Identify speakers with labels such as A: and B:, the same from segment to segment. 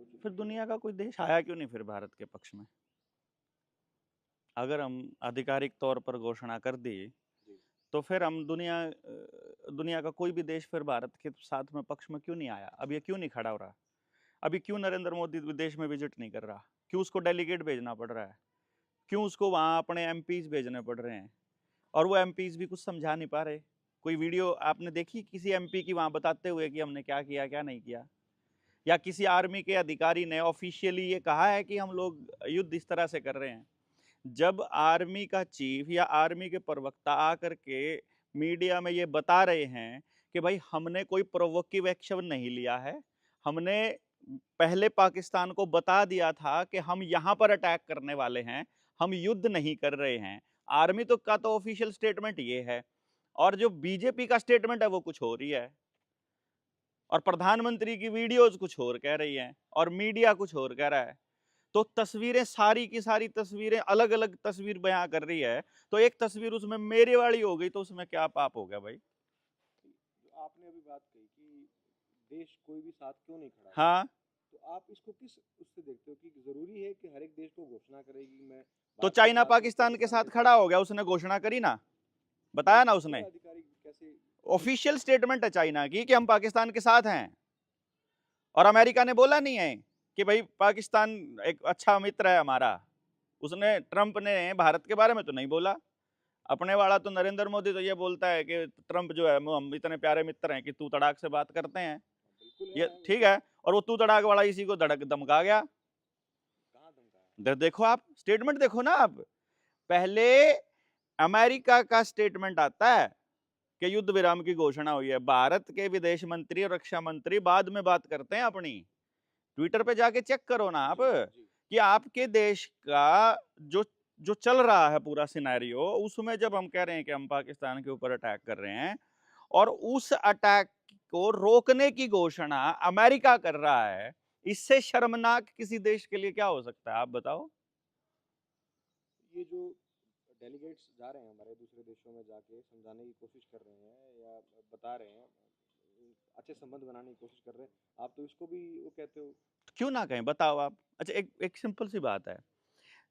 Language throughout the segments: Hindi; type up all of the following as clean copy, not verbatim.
A: हो चुकी
B: फिर
A: है।
B: दुनिया का कोई देश आया क्यों नहीं फिर भारत के पक्ष में? अगर हम आधिकारिक तौर पर घोषणा कर दी
A: जी।
B: तो फिर हम दुनिया का कोई भी देश फिर भारत के साथ में पक्ष में क्यों नहीं आया? अब ये क्यों नहीं खड़ा हो रहा? अभी क्यों नरेंद्र मोदी विदेश में विजिट नहीं कर रहा? क्यों उसको डेलीगेट भेजना पड़ रहा है? क्यों उसको वहां अपने एमपीज भेजने पड़ रहे हैं? और वो एमपीज भी कुछ समझा नहीं पा रहे। कोई वीडियो आपने देखी किसी एमपी की वहां बताते हुए कि हमने क्या किया क्या नहीं किया? या किसी आर्मी के अधिकारी ने ऑफिशियली ये कहा है कि हम लोग युद्ध इस तरह से कर रहे हैं? जब आर्मी का चीफ या आर्मी के प्रवक्ता आकर के मीडिया में ये बता रहे हैं कि भाई हमने कोई प्रोवोकिव एक्शन नहीं लिया है, हमने पहले पाकिस्तान को बता दिया था कि हम यहां पर अटैक करने वाले हैं, हम युद्ध नहीं कर रहे हैं। आर्मी तो का तो ऑफिशियल स्टेटमेंट ये है, और जो बीजेपी का स्टेटमेंट है वो कुछ हो रही है, और प्रधानमंत्री की वीडियोज कुछ और कह रही है, और मीडिया कुछ और कह रहा है। तो तस्वीरें सारी की सारी तस्वीरें अलग अलग तस्वीर बयां कर रही है, तो एक तस्वीर उसमें मेरे वाली हो गई तो उसमें क्या पाप हो गया भाई?
A: जो आपने अभी बात कही कि देश कोई भी साथ क्यों नहीं खड़ा होता,
B: हाँ,
A: तो आप इसको किस उससे देखते हो कि ज़रूरी है कि हर एक देश को घोषणा करे कि मैं
B: तो
A: भारत के
B: चाइना
A: साथ हूँ,
B: पाकिस्तान के
A: पाकिस्तान
B: साथ
A: के
B: खड़ा
A: साथ
B: हो
A: नहीं?
B: गया, उसने घोषणा करी ना,
A: तो
B: बताया ना
A: पूरा
B: उसने।
A: आधिकारिक कैसे?
B: ऑफिशियल स्टेटमेंट है चाइना की कि हम पाकिस्तान के साथ हैं, और अमेरिका ने बोला नहीं है कि भाई पाकिस्तान एक अच्छा मित्र है हमारा। उसने, ट्रंप ने भारत के बारे में तो नहीं बोला। अपने वाला तो नरेंद्र मोदी तो ये बोलता है कि ट्रंप जो है हम इतने प्यारे मित्र हैं कि तू तड़ाक से बात करते हैं।
A: बिल्कुल
B: ये
A: है, वो
B: ठीक
A: तो
B: है, और वो तू तड़ाक वाला इसी को धड़क धमका गया।
A: कहाँ धमकाया?
B: देखो आप स्टेटमेंट देखो ना। आप पहले अमेरिका का स्टेटमेंट आता है कि युद्ध विराम की घोषणा हुई है, भारत के विदेश मंत्री और रक्षा मंत्री बाद में बात करते हैं अपनी। ट्विटर पे जाके चेक करो ना आप,
A: जी, जी।
B: कि आपके देश का जो जो चल रहा है पूरा सिनेरियो, उसमें जब हम कह रहे हैं कि हम पाकिस्तान के ऊपर अटैक कर रहे हैं, और उस अटैक को रोकने की घोषणा अमेरिका कर रहा है, इससे शर्मनाक किसी देश के लिए क्या हो सकता है आप बताओ?
A: ये जो डेलीगेट्स जा रहे हैं हमारे दूसरे देशों में जाके समझाने की कोशिश कर रहे हैं या बता रहे हैं, अच्छे संबंध बनाने की कोशिश कर रहे हैं, आप तो इसको भी वो कहते हो?
B: क्यों ना कहें, बताओ आप। अच्छा, एक एक सिंपल सी बात है।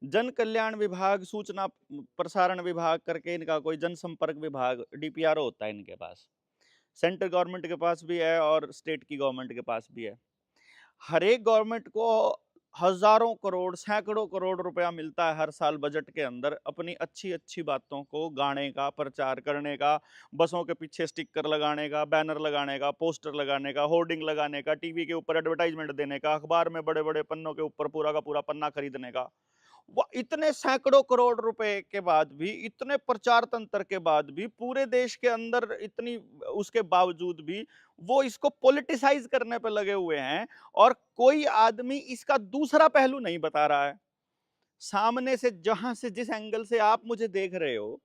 B: जन कल्याण विभाग, सूचना प्रसारण विभाग करके इनका कोई जनसंपर्क विभाग, डीपीआरओ होता है इनके पास। सेंट्रल गवर्नमेंट के पास भी है और स्टेट की गवर्नमेंट के पास भी है। हर एक गवर्नमेंट को हजारों करोड़, सैकड़ों करोड़ रुपया मिलता है हर साल बजट के अंदर अपनी अच्छी अच्छी बातों को गाने का, प्रचार करने का, बसों के पीछे स्टिकर लगाने का, बैनर लगाने का, पोस्टर लगाने का, होर्डिंग लगाने का, टीवी के ऊपर एडवर्टाइजमेंट देने का, अखबार में बड़े बड़े पन्नों के ऊपर पूरा का पूरा पन्ना खरीदने का। वो इतने सैकड़ों करोड़ रुपए के बाद भी, इतने प्रचार तंत्र के बाद भी, पूरे देश के अंदर इतनी, उसके बावजूद भी वो इसको पॉलिटिसाइज करने पे लगे हुए हैं, और कोई आदमी इसका दूसरा पहलू नहीं बता रहा है। सामने से, जहां से, जिस एंगल से आप मुझे देख रहे हो,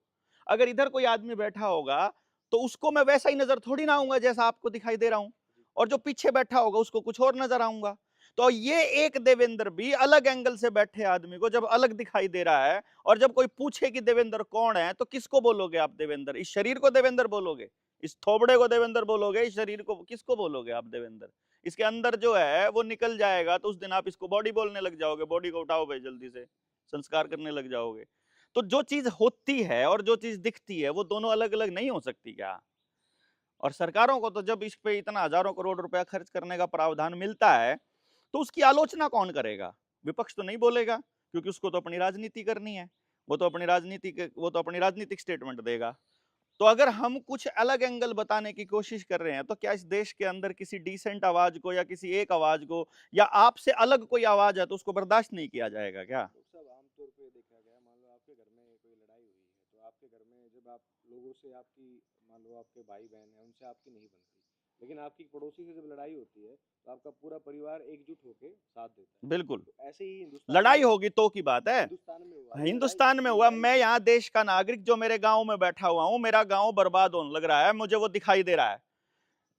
B: अगर इधर कोई आदमी बैठा होगा तो उसको मैं वैसा ही नजर थोड़ी ना आऊंगा जैसा आपको दिखाई दे रहा हूं,
A: जी।
B: और जो पीछे बैठा होगा उसको कुछ और नजर आऊंगा। तो ये एक देवेंद्र भी अलग एंगल से बैठे आदमी को जब अलग दिखाई दे रहा है, और जब कोई पूछे कि देवेंद्र कौन है, तो किसको बोलोगे आप देवेंद्र? इस शरीर को देवेंद्र बोलोगे? इस थोबड़े को देवेंद्र बोलोगे? इस शरीर को किसको बोलोगे आप देवेंद्र? इसके अंदर जो है वो निकल जाएगा तो उस दिन आप इसको बॉडी बोलने लग जाओगे। बॉडी को उठाओ भाई जल्दी से, संस्कार करने लग जाओगे। तो जो चीज होती है और जो चीज दिखती है वो दोनों अलग अलग नहीं हो सकती क्या? और सरकारों को तो जब इस पे इतना हजारों करोड़ रुपया खर्च करने का प्रावधान मिलता है, तो उसकी आलोचना कौन करेगा? विपक्ष तो नहीं बोलेगा, क्योंकि उसको तो अपनी राजनीति करनी है। वो तो अपनी राजनीतिक स्टेटमेंट देगा। तो अगर हम कुछ अलग एंगल बताने की कोशिश कर रहे हैं, तो क्या इस देश के अंदर किसी डिसेंट आवाज को, या किसी एक आवाज को, या आपसे अलग कोई आवाज है तो उसको बर्दाश्त नहीं किया जाएगा क्या?
A: डॉक्टर साहब, आमतौर पे देखा गया, मान लो आपके घर में कोई लड़ाई हुई है, तो आपके घर में जब आप लोगों से आपकी, मान लो आपके भाई बहन हैं, उनसे आपकी नहीं बनती, लेकिन आपकी पड़ोसी से जब लड़ाई होती है तो आपका पूरा परिवार एकजुट होकर साथ देता है।
B: बिल्कुल।
A: तो ऐसे ही हिंदुस्तान
B: लड़ाई
A: में,
B: होगी तो की बात है।
A: हिंदुस्तान में हुआ ये लड़ाई।
B: हिंदुस्तान में
A: ये
B: हुआ,
A: लड़ाई
B: मैं
A: जो,
B: यहाँ देश का नागरिक जो मेरे गांव में बैठा हुआ हूं, मेरा गांव बर्बाद होने लग रहा है, मुझे वो दिखाई दे रहा है।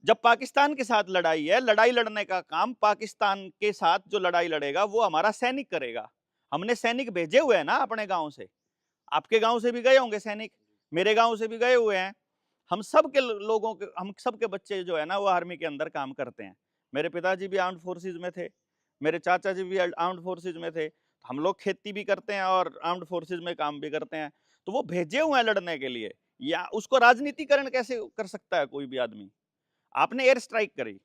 B: जब पाकिस्तान के साथ लड़ाई है, लड़ाई लड़ने का काम पाकिस्तान के साथ जो लड़ाई लड़ेगा वो हमारा सैनिक करेगा। हमने सैनिक भेजे हुए हैं ना अपने गांव से। आपके गांव से भी गए होंगे सैनिक, मेरे गांव से भी गए हुए हैं। हम सब के लोगों के, हम सब के बच्चे जो है ना वो आर्मी के अंदर काम करते हैं। मेरे पिताजी भी आर्म्ड फोर्सेज में थे, मेरे चाचा जी भी आर्म्ड फोर्सेज में थे, हम लोग खेती भी करते हैं और आर्म्ड फोर्सेज में काम भी करते हैं, तो वो भेजे हुए हैं लड़ने के लिए, या उसको राजनीतिकरण कैसे कर सकता है कोई भी आदमी? आपने एयर स्ट्राइक करी,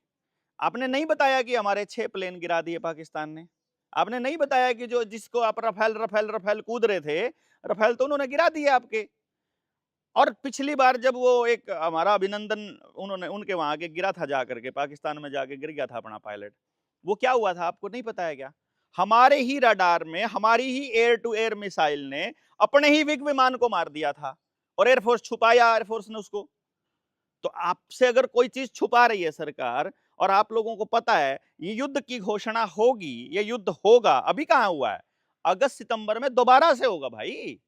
B: आपने नहीं बताया कि हमारे 6 प्लेन गिरा दिए पाकिस्तान ने, आपने नहीं बताया कि जो जिसको आप रफेल रफेल रफेल कूद रहे थे, रफेल तो उन्होंने गिरा दिए आपके। और पिछली बार जब वो एक हमारा अभिनंदन उन्होंने उनके वहां के गिरा था जाकर के, पाकिस्तान में जाके गिर गया था अपना पायलट, वो क्या हुआ था आपको नहीं पता है क्या? हमारे ही रडार में, हमारी ही एयर टू एयर मिसाइल ने अपने ही विग विमान को मार दिया था, और एयरफोर्स छुपाया, एयरफोर्स ने उसको। तो आपसे अगर कोई चीज छुपा रही है सरकार, और आप लोगों को पता है ये युद्ध की घोषणा होगी, ये युद्ध होगा, अभी कहां हुआ है? अगस्त सितंबर में दोबारा से होगा भाई।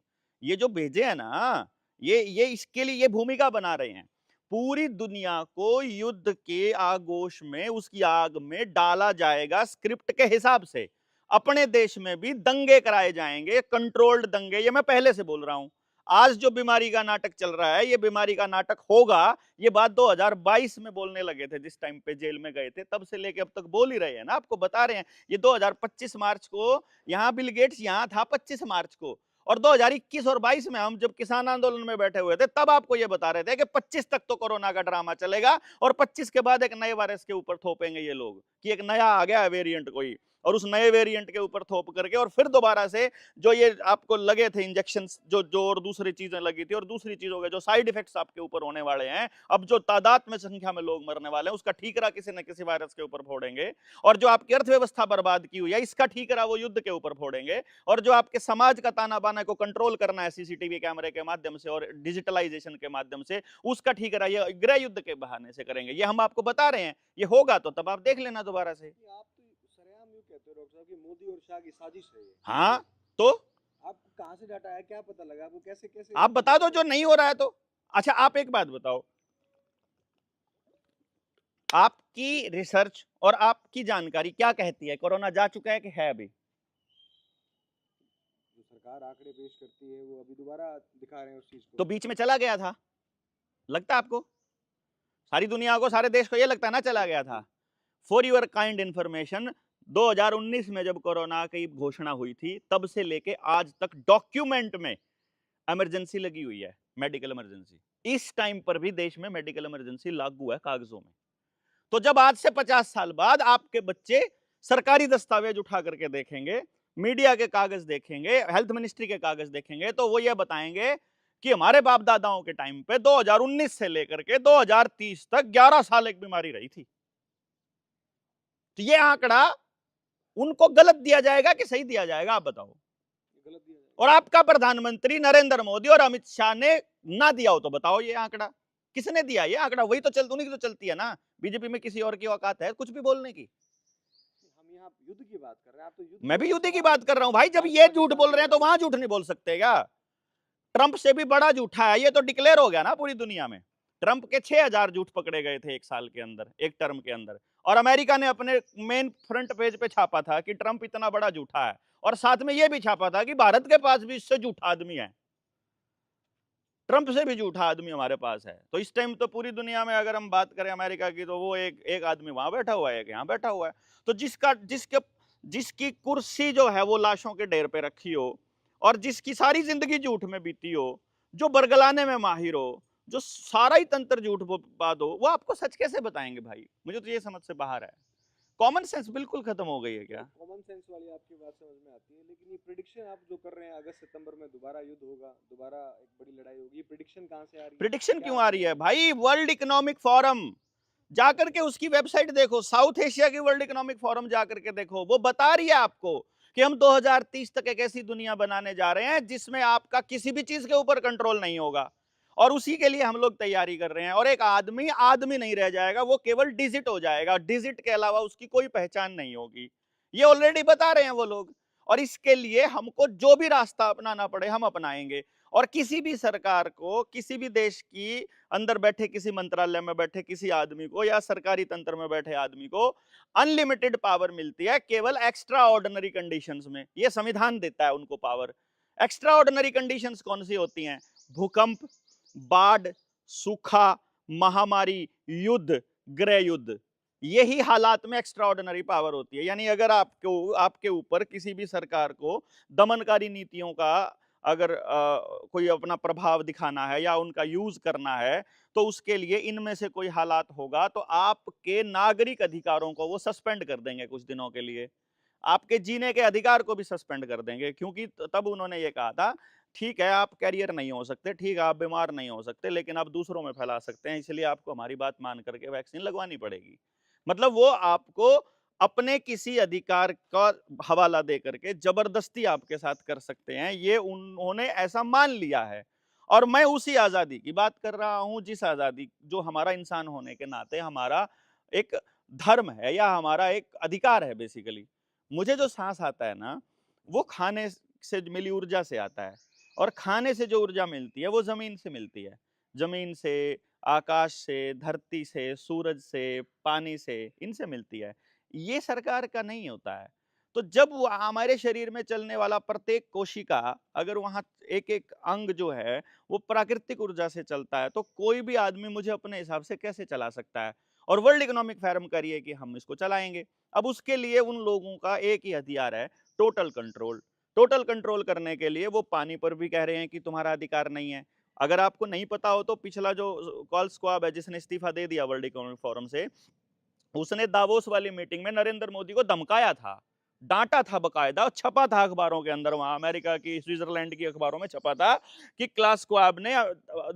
B: ये जो भेजे है ना, ये इसके लिए ये भूमिका बना रहे हैं, पूरी दुनिया को युद्ध के आगोश में, उसकी आग में डाला जाएगा स्क्रिप्ट के हिसाब से। अपने देश में भी दंगे कराए जाएंगे, कंट्रोल्ड दंगे, ये मैं पहले से बोल रहा हूं। आज जो बीमारी का नाटक चल रहा है, ये बीमारी का नाटक होगा। ये बात 2022 में बोलने लगे थे, जिस टाइम पे जेल में गए थे, तब से लेके अब तक बोल ही रहे हैं ना, आपको बता रहे हैं। ये 2025 मार्च को यहां बिल गेट्स यहां था 25 मार्च को, और 2021 और 22 में हम जब किसान आंदोलन में बैठे हुए थे, तब आपको ये बता रहे थे कि 25 तक तो कोरोना का ड्रामा चलेगा, और 25 के बाद एक नए वायरस के ऊपर थोपेंगे ये लोग कि एक नया आ गया है वेरिएंट कोई, और उस नए वेरिएंट के ऊपर थोप करके, और फिर दोबारा से जो ये आपको लगे थे इंजेक्शन जो और दूसरी चीजें लगी थी, और दूसरी चीजों के जो साइड इफेक्ट्स आपके ऊपर होने वाले हैं, अब जो तादाद में संख्या में लोग मरने वाले हैं, उसका ठीकरा किसी न किसी वायरस के ऊपर फोड़ेंगे। और जो आपकी अर्थव्यवस्था बर्बाद की हुई है, इसका ठीकरा वो युद्ध के ऊपर फोड़ेंगे। और जो आपके समाज का ताना बाना को कंट्रोल करना है सीसीटीवी कैमरे के माध्यम से और डिजिटलाइजेशन के माध्यम से, उसका ठीकरा ये गृह युद्ध के बहाने से करेंगे। ये हम आपको बता रहे हैं, ये होगा तो तब आप देख लेना दोबारा से।
A: आप तो सरेआम यूं कहते हो डॉक्टर साहब कि मोदी और शाह की साजिश है ये।
B: हाँ, तो
A: आपको कहाँ से डाटा है, क्या पता लगा आपको, कैसे कैसे
B: आप बता दो जो नहीं हो रहा है तो। अच्छा, आप एक बात बताओ, आपकी रिसर्च और आपकी जानकारी क्या कहती है, कोरोना जा चुका है कि है अभी?
A: जो सरकार आंकड़े पेश करती है वो अभी दोबारा दिखा रहे हैं उस चीज को।
B: तो बीच में चला गया था, लगता है आपको? सारी दुनिया को, सारे देश को ये लगता है ना चला गया था। फॉर योर काइंड इंफॉर्मेशन, 2019 में जब कोरोना की घोषणा हुई थी, तब से लेके आज तक डॉक्यूमेंट में इमरजेंसी लगी हुई है, मेडिकल इमरजेंसी। इस टाइम पर भी देश में मेडिकल इमरजेंसी लागू है कागजों में। तो जब आज से 50 साल बाद आपके बच्चे सरकारी दस्तावेज उठा करके देखेंगे, मीडिया के कागज देखेंगे, हेल्थ मिनिस्ट्री के कागज देखेंगे, तो वो ये बताएंगे कि हमारे बाप दादाओं के टाइम पे 2019 से लेकर के 2030 तक 11 साल एक बीमारी रही थी। तो ये आंकड़ा उनको गलत दिया जाएगा कि सही दिया जाएगा, आप बताओ?
A: गलत दिया जाएगा।
B: और आपका प्रधानमंत्री नरेंद्र मोदी और अमित शाह ने ना दिया हो तो बताओ ये आंकड़ा किसने दिया? ये आंकड़ा वही तो उन्हीं की तो चलती है ना। बीजेपी में किसी और की औकात है कुछ भी बोलने की?
A: हम यहाँ युद्ध की बात कर रहे हैं, आप तो युद्ध
B: मैं भी
A: के
B: युद्ध की
A: सवाल
B: बात कर रहा हूं भाई। जब
A: आज
B: ये झूठ
A: पाकिस्तान
B: बोल
A: के
B: रहे हैं तो
A: बारे में।
B: वहां झूठ नहीं बोल सकते क्या? ट्रंप से भी बड़ा झूठा है ये, तो डिक्लेयर हो गया ना पूरी दुनिया में। ट्रंप के 6000 झूठ पकड़े गए थे एक साल के अंदर, एक टर्म के अंदर, और अमेरिका ने अपने मेन फ्रंट पेज पे छापा था कि ट्रंप इतना बड़ा झूठा है, और साथ में यह भी छापा था कि भारत के पास भी इससे झूठा आदमी है, ट्रंप से भी झूठा आदमी हमारे पास है। तो इस टाइम तो पूरी दुनिया में अगर हम बात करें अमेरिका की, तो वो एक आदमी वहां बैठा हुआ है, एक यहाँ बैठा हुआ है। तो जिसकी कुर्सी जो है वो लाशों के ढेर पे रखी हो, और जिसकी सारी जिंदगी झूठ में बीती हो, जो बरगलाने में माहिर हो, जो सारा ही तंत्र झूठ बात हो, वो आपको सच कैसे बताएंगे भाई? मुझे तो ये समझ से बाहर है। कॉमन सेंस बिल्कुल खत्म हो गई है क्या?
A: कॉमन सेंस वाली आपकी बात समझ में आती है, लेकिन ये प्रिडिक्शन आप जो कर रहे हैं अगस्त सितंबर में दोबारा युद्ध होगा, दोबारा एक बड़ी लड़ाई होगी, ये प्रिडिक्शन कहाँ से आ रही है?
B: प्रिडिक्शन
A: क्या
B: क्यों
A: आप
B: आ रही है
A: बताएंगे?
B: भाई? वर्ल्ड इकोनॉमिक फोरम जाकर के उसकी वेबसाइट देखो, साउथ एशिया की वर्ल्ड इकोनॉमिक फोरम जाकर के देखो, वो बता रही है आपको कि हम 2030 तक एक ऐसी दुनिया बनाने जा रहे हैं जिसमें आपका किसी भी चीज के ऊपर कंट्रोल नहीं होगा, और उसी के लिए हम लोग तैयारी कर रहे हैं। और एक आदमी आदमी नहीं रह जाएगा, वो केवल डिजिट हो जाएगा, डिजिट के अलावा उसकी कोई पहचान नहीं होगी। ये ऑलरेडी बता रहे हैं वो लोग, और इसके लिए हमको जो भी रास्ता अपनाना पड़े हम अपनाएंगे। और किसी भी सरकार को, किसी भी देश की अंदर बैठे किसी मंत्रालय में बैठे किसी आदमी को, या सरकारी तंत्र में बैठे आदमी को अनलिमिटेड पावर मिलती है केवल एक्स्ट्रा ऑर्डिनरी कंडीशंस में। यह संविधान देता है उनको पावर। एक्स्ट्रा ऑर्डिनरी कंडीशंस कौन सी होती हैं? भूकंप, बाढ़, सूखा, महामारी, युद्ध, गृह युद्ध, यही हालात में एक्स्ट्राऑर्डिनरी पावर होती है। यानी अगर आपके ऊपर किसी भी सरकार को दमनकारी नीतियों का अगर कोई अपना प्रभाव दिखाना है या उनका यूज करना है, तो उसके लिए इनमें से कोई हालात होगा तो आपके नागरिक अधिकारों को वो सस्पेंड कर देंगे कुछ दिनों के लिए, आपके जीने के अधिकार को भी सस्पेंड कर देंगे। क्योंकि तब उन्होंने ये कहा था, ठीक है आप कैरियर नहीं हो सकते, ठीक है आप बीमार नहीं हो सकते, लेकिन आप दूसरों में फैला सकते हैं, इसलिए आपको हमारी बात मान करके वैक्सीन लगवानी पड़ेगी। मतलब वो आपको अपने किसी अधिकार का हवाला दे करके जबरदस्ती आपके साथ कर सकते हैं, ये उन्होंने ऐसा मान लिया है। और मैं उसी आजादी की बात कर रहा हूं, जिस आजादी जो हमारा इंसान होने के नाते हमारा एक धर्म है या हमारा एक अधिकार है। बेसिकली मुझे जो सांस आता है ना, वो खाने से मिली ऊर्जा से आता है, और खाने से जो ऊर्जा मिलती है वो जमीन से मिलती है। जमीन से, आकाश से, धरती से, सूरज से, पानी से, इनसे मिलती है। ये सरकार का नहीं होता है। तो जब वो हमारे शरीर में चलने वाला प्रत्येक कोशिका, अगर वहां एक एक अंग जो है वो प्राकृतिक ऊर्जा से चलता है, तो कोई भी आदमी मुझे अपने हिसाब से कैसे चला सकता है? और वर्ल्ड इकोनॉमिक फोरम का ये कि हम इसको चलाएंगे। अब उसके लिए उन लोगों का एक ही हथियार है, टोटल कंट्रोल। टोटल कंट्रोल करने के लिए वो पानी पर भी कह रहे हैं कि तुम्हारा अधिकार नहीं है। अगर आपको नहीं पता हो तो पिछला जो कॉल स्क्वाब है जिसने इस्तीफा दे दिया वर्ल्ड इकोनॉमिक फोरम से, उसने दावोस वाली मीटिंग में नरेंद्र मोदी को धमकाया था, डांटा था बकायदा, छपा था अखबारों के अंदर, वहां अमेरिका की, स्विट्जरलैंड की अखबारों में छपा था कि क्लास स्क्वाब ने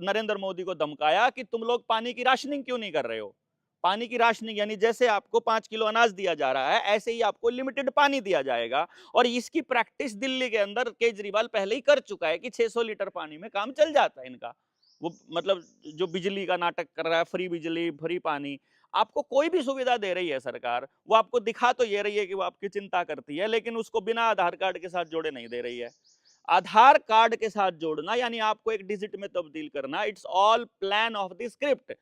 B: नरेंद्र मोदी को धमकाया कि तुम लोग पानी की राशनिंग क्यों नहीं कर रहे हो। पानी की राशनिंग यानी जैसे आपको 5 किलो अनाज दिया जा रहा है, ऐसे ही आपको लिमिटेड पानी दिया जाएगा। और इसकी प्रैक्टिस दिल्ली के अंदर केजरीवाल पहले ही कर चुका है कि 600 लीटर पानी में काम चल जाता है इनका। वो मतलब जो बिजली का नाटक कर रहा है, फ्री बिजली, फ्री पानी, आपको कोई भी सुविधा दे रही है सरकार, वो आपको दिखा तो ये रही है कि वो आपकी चिंता करती है, लेकिन उसको बिना आधार कार्ड के साथ जोड़े नहीं दे रही है। आधार कार्ड के साथ जोड़ना यानी आपको एक डिजिट में तब्दील करना, it's all plan of the script.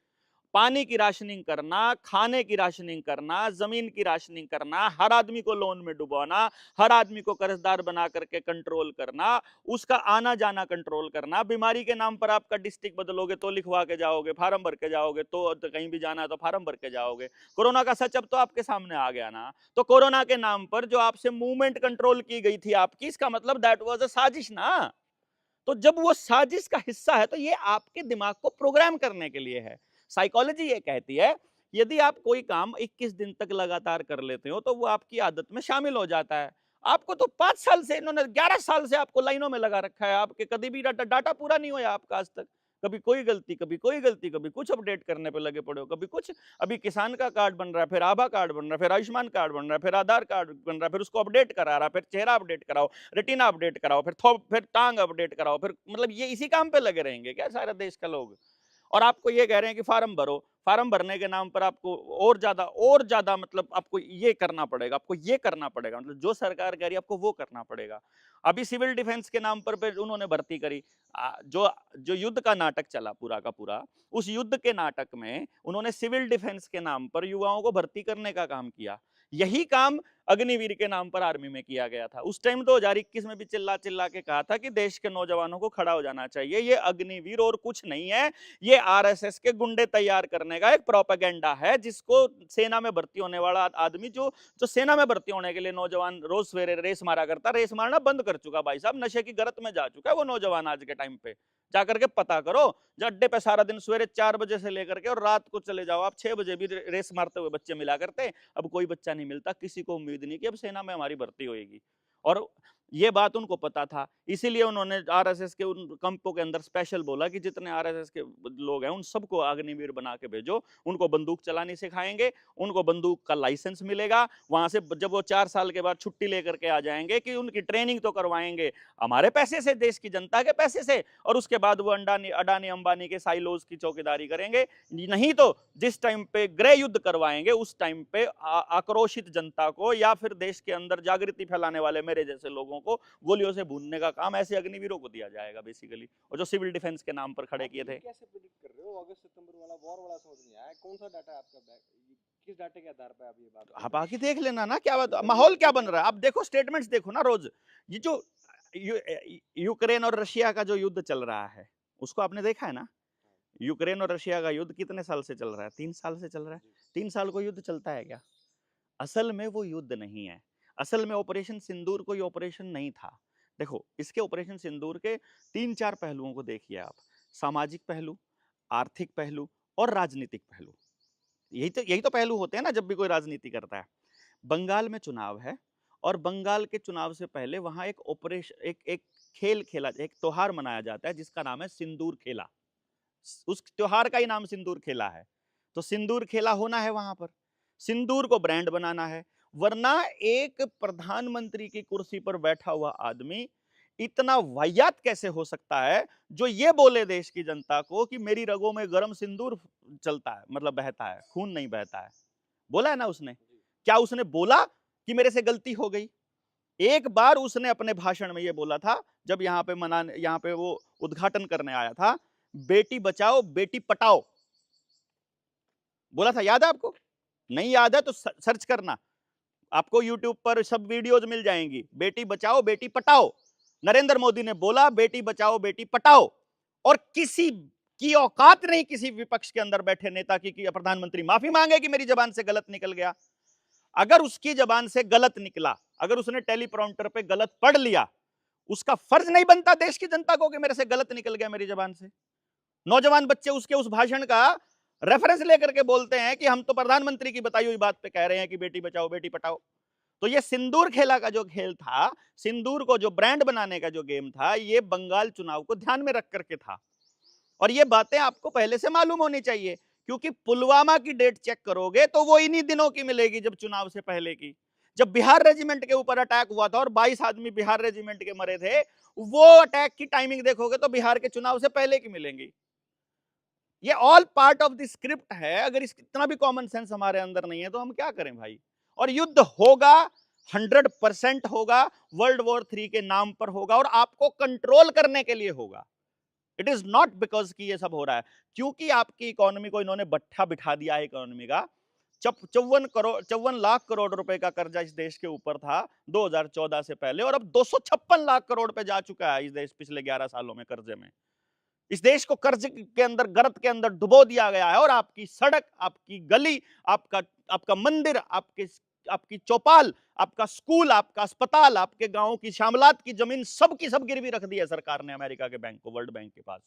B: पानी की राशनिंग करना, खाने की राशनिंग करना, जमीन की राशनिंग करना, हर आदमी को लोन में डुबाना, हर आदमी को कर्जदार बना करके कंट्रोल करना, उसका आना जाना कंट्रोल करना। बीमारी के नाम पर आपका डिस्ट्रिक्ट बदलोगे तो लिखवा के जाओगे, फार्म भर के जाओगे, तो कहीं भी जाना है तो फार्म भर के जाओगे। कोरोना का सच अब तो आपके सामने आ गया ना। तो कोरोना के नाम पर जो आपसे मूवमेंट कंट्रोल की गई थी आपकी, इसका मतलब दैट वाज अ साजिश ना। तो जब वो साजिश का हिस्सा है तो ये आपके दिमाग को प्रोग्राम करने के लिए है। साइकोलॉजी ये कहती है, यदि आप कोई काम 21 दिन तक लगातार कर लेते हो तो वो आपकी आदत में शामिल हो जाता है। आपको तो 5 साल से इन्होंने, 11 साल से आपको लाइनों में लगा रखा है, आपके कभी भी डाटा पूरा नहीं हुआ आपका आज तक। कभी कोई गलती, कभी कोई गलती, कभी कुछ अपडेट करने पे लगे पड़े हो, कभी कुछ। अभी किसान का कार्ड बन रहा है, फिर आभा कार्ड बन रहा है, फिर आयुष्मान कार्ड बन रहा है, फिर आधार कार्ड बन रहा है, फिर उसको अपडेट करा रहा है, फिर चेहरा अपडेट कराओ, रेटिना अपडेट कराओ, फिर टांग अपडेट कराओ, फिर मतलब ये इसी काम पे लगे रहेंगे क्या सारा देश का लोग? और आपको ये कह रहे हैं कि फार्म भरो, फार्म भरने के नाम पर आपको और ज्यादा मतलब आपको ये करना पड़ेगा, आपको ये करना पड़ेगा, मतलब जो सरकार कह रही है आपको वो करना पड़ेगा। अभी सिविल डिफेंस के नाम पर उन्होंने भर्ती करी। जो जो युद्ध का नाटक चला पूरा का पूरा, उस युद्ध के नाटक में उन्होंने सिविल डिफेंस के नाम पर युवाओं को भर्ती करने का काम किया। यही काम अग्निवीर के नाम पर आर्मी में किया गया था। उस टाइम 2021 में भी चिल्ला चिल्ला के कहा था कि देश के नौजवानों को खड़ा हो जाना चाहिए। ये अग्निवीर और कुछ नहीं है, ये आरएसएस के गुंडे तैयार करने का एक प्रोपेगेंडा है, जिसको सेना में भर्ती होने वाला आदमी, जो जो सेना में भर्ती होने के लिए नौजवान रोज सवेरे रेस मारा करता, रेस मारना बंद कर चुका भाई साहब, नशे की गरत में जा चुका है वो नौजवान। आज के टाइम पे जाकर के पता करो, जो अड्डे पे सारा दिन सवेरे 4 बजे से लेकर के और रात को चले जाओ आप 6 बजे भी रेस मारते हुए बच्चे मिला करते। अब कोई बच्चा नहीं मिलता, किसी को उम्मीद नहीं कि अब सेना में हमारी भर्ती होगी। और ये बात उनको पता था, इसीलिए उन्होंने आरएसएस के उन कैंपों के अंदर स्पेशल बोला कि जितने आरएसएस के लोग हैं उन सबको अग्निवीर बना के भेजो, उनको बंदूक चलानी सिखाएंगे, उनको बंदूक का लाइसेंस मिलेगा। वहां से जब वो 4 साल के बाद छुट्टी लेकर के आ जाएंगे कि उनकी ट्रेनिंग तो करवाएंगे हमारे पैसे से, देश की जनता के पैसे से, और उसके बाद वो अडानी अंबानी के साइलोज की चौकीदारी करेंगे। नहीं तो जिस टाइम पे गृह युद्ध करवाएंगे उस टाइम पे आक्रोशित जनता को या फिर देश के अंदर जागृति फैलाने वाले मेरे जैसे लोगों को गोलियों से भूनने का काम ऐसे अग्निवीरों को दिया जाएगा बेसिकली, और जो सिविल डिफेंस के नाम पर खड़े किए थे।
A: कैसे प्रेडिक्ट कर रहे हो? अगस्त सितंबर वाला वॉर वाला समझ नहीं आया, कौन सा डाटा है आपका, किस डाटे के आधार पर आप ये बात?
B: आप आके देख लेना ना क्या बात, माहौल क्या बन रहा है। आप देखो स्टेटमेंट्स देखो ना रोज, ये जो यूक्रेन और रशिया का जो युद्ध चल रहा है उसको आपने देखा है ना। यूक्रेन और रशिया का युद्ध कितने साल से चल रहा है? 3 साल से चल रहा है। 3 साल को युद्ध चलता है क्या? असल में वो युद्ध नहीं है। असल में ऑपरेशन सिंदूर कोई ऑपरेशन नहीं था। देखो, इसके ऑपरेशन सिंदूर के 3-4 पहलुओं को देखिए आप। सामाजिक पहलू, आर्थिक पहलू और राजनीतिक पहलू। यही तो पहलू होते हैं ना जब भी कोई राजनीति करता है। बंगाल में चुनाव है और बंगाल के चुनाव से पहले वहां एक ऑपरेशन एक खेल खेला, एक त्योहार मनाया जाता है जिसका नाम है सिंदूर खेला। उस त्योहार का ही नाम सिंदूर खेला है। तो सिंदूर खेला होना है वहां पर, सिंदूर को ब्रांड बनाना है। वरना एक प्रधानमंत्री की कुर्सी पर बैठा हुआ आदमी इतना वाहियात कैसे हो सकता है जो ये बोले देश की जनता को कि मेरी रगों में गर्म सिंदूर चलता है, मतलब बहता है, खून नहीं बहता है। बोला है ना उसने? क्या उसने बोला कि मेरे से गलती हो गई? एक बार उसने अपने भाषण में ये बोला था, जब यहाँ पे वो उद्घाटन करने आया था, बेटी बचाओ बेटी पटाओ बोला था। याद है आपको? नहीं याद है तो सर्च करना, आपको यूट्यूब पर सब वीडियोज मिल जाएंगी। बेटी बचाओ बेटी पटाओ, नरेंद्र मोदी ने बोला बेटी बचाओ बेटी पटाओ। और किसी की औकात नहीं किसी विपक्ष के अंदर बैठे नेता की कि प्रधानमंत्री माफी मांगे कि मेरी जबान से गलत निकल गया। अगर उसकी जबान से गलत निकला, अगर उसने टेलीप्रॉम्प्टर पे गलत पढ़ लिया, उसका फर्ज नहीं बनता देश की जनता को कि मेरे से गलत निकल गया मेरी जबान से? नौजवान बच्चे उसके उस भाषण का रेफरेंस लेकर के बोलते हैं कि हम तो प्रधानमंत्री की बताई हुई बात पे कह रहे हैं कि बेटी बचाओ बेटी पटाओ। तो ये सिंदूर खेला का जो खेल था, सिंदूर को जो ब्रांड बनाने का जो गेम था, ये बंगाल चुनाव को ध्यान में रख करके था। और ये बातें आपको पहले से मालूम होनी चाहिए, क्योंकि पुलवामा की डेट चेक करोगे तो वो इन्हीं दिनों की मिलेगी जब चुनाव से पहले की। जब बिहार रेजिमेंट के ऊपर अटैक हुआ था और 22 आदमी बिहार रेजिमेंट के मरे थे, वो अटैक की टाइमिंग देखोगे तो बिहार के चुनाव से पहले की मिलेंगी। ये all part of the script है। अगर इस इतना भी कॉमन सेंस हमारे अंदर नहीं है तो हम क्या करें भाई? और युद्ध होगा, 100% होगा, वर्ल्ड वॉर 3 के नाम पर होगा और आपको कंट्रोल करने के लिए होगा। इट इज नॉट बिकॉज कि ये सब हो रहा है क्योंकि आपकी इकोनॉमी को इन्होंने बट्ठा बिठा दिया है। इकोनॉमी का 54 लाख करोड़ रुपए का कर्जा इस देश के ऊपर था 2014 से पहले, और अब 256 लाख करोड़ पे जा चुका है इस देश पिछले 11 सालों में कर्जे में। इस देश को कर्ज के अंदर, गर्त के अंदर डुबो दिया गया है और आपकी सड़क, आपकी गली, आपका आपका मंदिर, आपकी चौपाल, आपका स्कूल, आपका अस्पताल, आपके गांव की शामलात की जमीन सब की सब गिरवी रख दी है सरकार ने अमेरिका के बैंक को, वर्ल्ड बैंक के पास।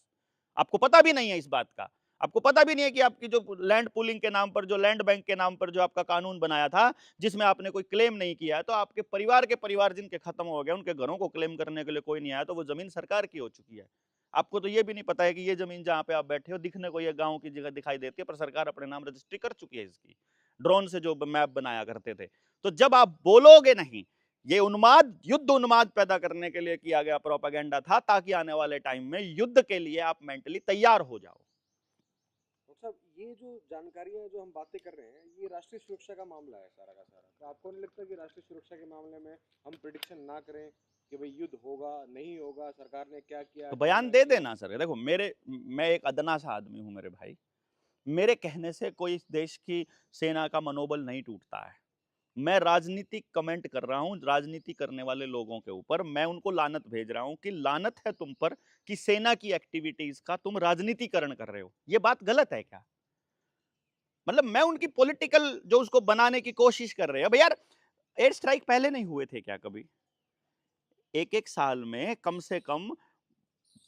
B: आपको पता भी नहीं है इस बात का। आपको पता भी नहीं है कि आपकी जो लैंड पूलिंग के नाम पर, जो लैंड बैंक के नाम पर जो आपका कानून बनाया था, जिसमें आपने कोई क्लेम नहीं किया है, तो आपके परिवार जिनके खत्म हो गए, उनके घरों को क्लेम करने के लिए कोई नहीं आया, तो वो जमीन सरकार की हो चुकी है। आपको तो ये भी नहीं पता है कि ये जमीन जहां पे आप बैठे हो, दिखने को ये गांव की जगह दिखाई देती है, पर सरकार अपने नाम रजिस्ट्री कर चुकी है इसकी, ड्रोन से जो मैप बनाया करते थे। तो जब आप बोलोगे नहीं, ये उन्माद, युद्ध उन्माद पैदा करने के लिए किया गया प्रोपेगेंडा था, ताकि आने वाले टाइम में युद्ध के लिए आप मेंटली तैयार हो जाओ।
A: साहब, ये जो जानकारियां जो हम बातें कर रहे हैं, ये राष्ट्रीय सुरक्षा का मामला है सारा का सारा। तो आपको नहीं लगता कि राष्ट्रीय सुरक्षा के मामले में हम प्रिडिक्शन ना करें कि भाई युद्ध होगा नहीं होगा, सरकार ने क्या किया
B: तो
A: क्या
B: बयान
A: नहीं
B: दे
A: किया?
B: देना सर। देखो, मैं एक अदना सा आदमी हूं मेरे भाई। मेरे कहने से कोई इस देश की सेना का मनोबल नहीं टूटता है। मैं राजनीतिक कमेंट कर रहा हूं राजनीति करने वाले लोगों के ऊपर। मैं उनको लानत भेज रहा हूं कि लानत है तुम पर कि सेना की एक्टिविटीज का तुम राजनीतिकरण कर रहे हो। ये बात गलत है क्या? मतलब मैं उनकी पॉलिटिकल जो उसको बनाने की कोशिश कर रहे हैं। अब यार, एयर स्ट्राइक पहले नहीं हुए थे क्या कभी? एक एक साल में कम से कम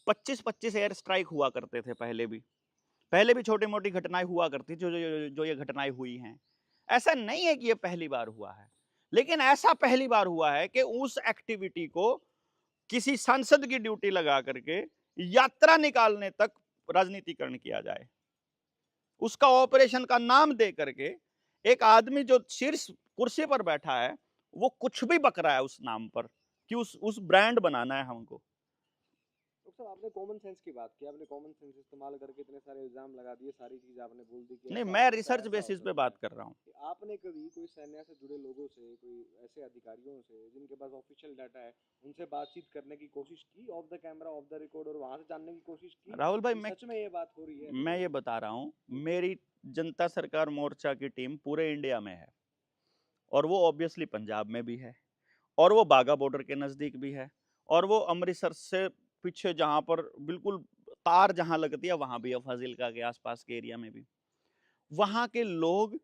B: 25-25 एयर स्ट्राइक हुआ करते थे पहले भी छोटी मोटी घटनाएं हुआ करती जो ये घटनाएं हुई हैं। ऐसा नहीं है कि ये पहली बार हुआ है, लेकिन ऐसा पहली बार हुआ है कि उस एक्टिविटी को किसी सांसद की ड्यूटी लगा करके यात्रा निकालने तक राजनीतिकरण किया जाए। उसका ऑपरेशन का नाम दे करके एक आदमी जो शीर्ष कुर्सी पर बैठा है, वो कुछ भी बक रहा है उस नाम पर कि उस ब्रांड बनाना है हमको।
A: तो सर, आपने कॉमन सेंस की बात की, आपने कॉमन सेंस इस्तेमाल करके इतने सारे इल्जाम लगा दिए, सारी चीज आपने बोल दी कि
B: नहीं,
A: ऐसा हो
B: मैं
A: सकता है,
B: रिसर्च
A: ऐसा हो
B: बेसिस पे
A: सकता है।
B: बात कर रहा हूँ।
A: कि आपने कभी कोई सैन्य से जुड़े लोगों से, कोई ऐसे अधिकारियों से जिनके पास ऑफिशियल डाटा है, उनसे बातचीत करने की कोशिश की, of the camera off the record, और वहां से जानने की कोशिश की
B: राहुल भाई,
A: कि सच में ये बात हो रही है?
B: मैं ये बता रहा हूँ, मेरी जनता सरकार मोर्चा की टीम पूरे इंडिया में है, और वो ऑब्वियसली पंजाब में भी है, और वो बाघा बॉर्डर के नजदीक भी है, और वो अमृतसर से पीछे जहां पर बिल्कुल तार जहां लगती है वहां भी है, फाजिल्का के आसपास के एरिया में भी। वहां के लोग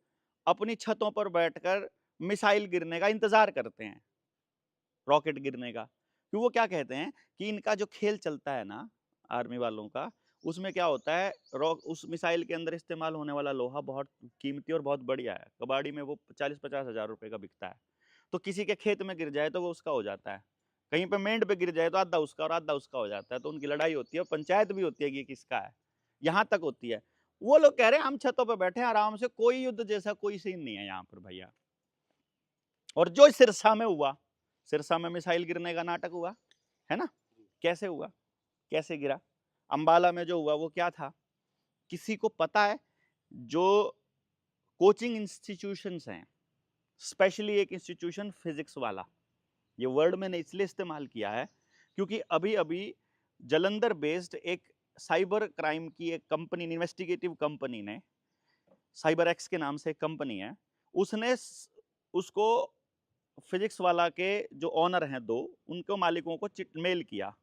B: अपनी छतों पर बैठकर मिसाइल गिरने का इंतजार करते हैं, रॉकेट गिरने का। क्यों? वो क्या कहते हैं कि इनका जो खेल चलता है ना आर्मी वालों का, उसमें क्या होता है, उस मिसाइल के अंदर इस्तेमाल होने वाला लोहा बहुत कीमती और बहुत बढ़िया है। कबाड़ी में वो 40-50 हजार रुपए का बिकता है। तो किसी के खेत में गिर जाए तो वो उसका हो जाता है, कहीं पे मेंढ पे गिर जाए तो आधा उसका और आधा उसका हो जाता है। तो उनकी लड़ाई होती है, पंचायत भी होती है कि ये किसका है, यहाँ तक होती है। वो लोग कह रहे हैं हम छतों पे बैठे हैं आराम से, कोई युद्ध जैसा कोई सीन नहीं है यहाँ पर भैया। और जो सिरसा में हुआ, सिरसा में मिसाइल गिरने का नाटक हुआ है ना, कैसे हुआ, कैसे गिरा? अंबाला में जो हुआ वो क्या था, किसी को पता है? जो कोचिंग इंस्टीट्यूशंस हैं, स्पेशली एक इंस्टीट्यूशन फिजिक्स वाला, ये वर्ड मैंने इसलिए इस्तेमाल किया है क्योंकि अभी अभी जलंधर बेस्ड एक साइबर क्राइम की एक कंपनी, इन्वेस्टिगेटिव कंपनी ने, साइबर एक्स के नाम से एक कंपनी है, उसने उसको फिजिक्स वाला के जो ऑनर हैं दो, उनको मालिकों को मेल किया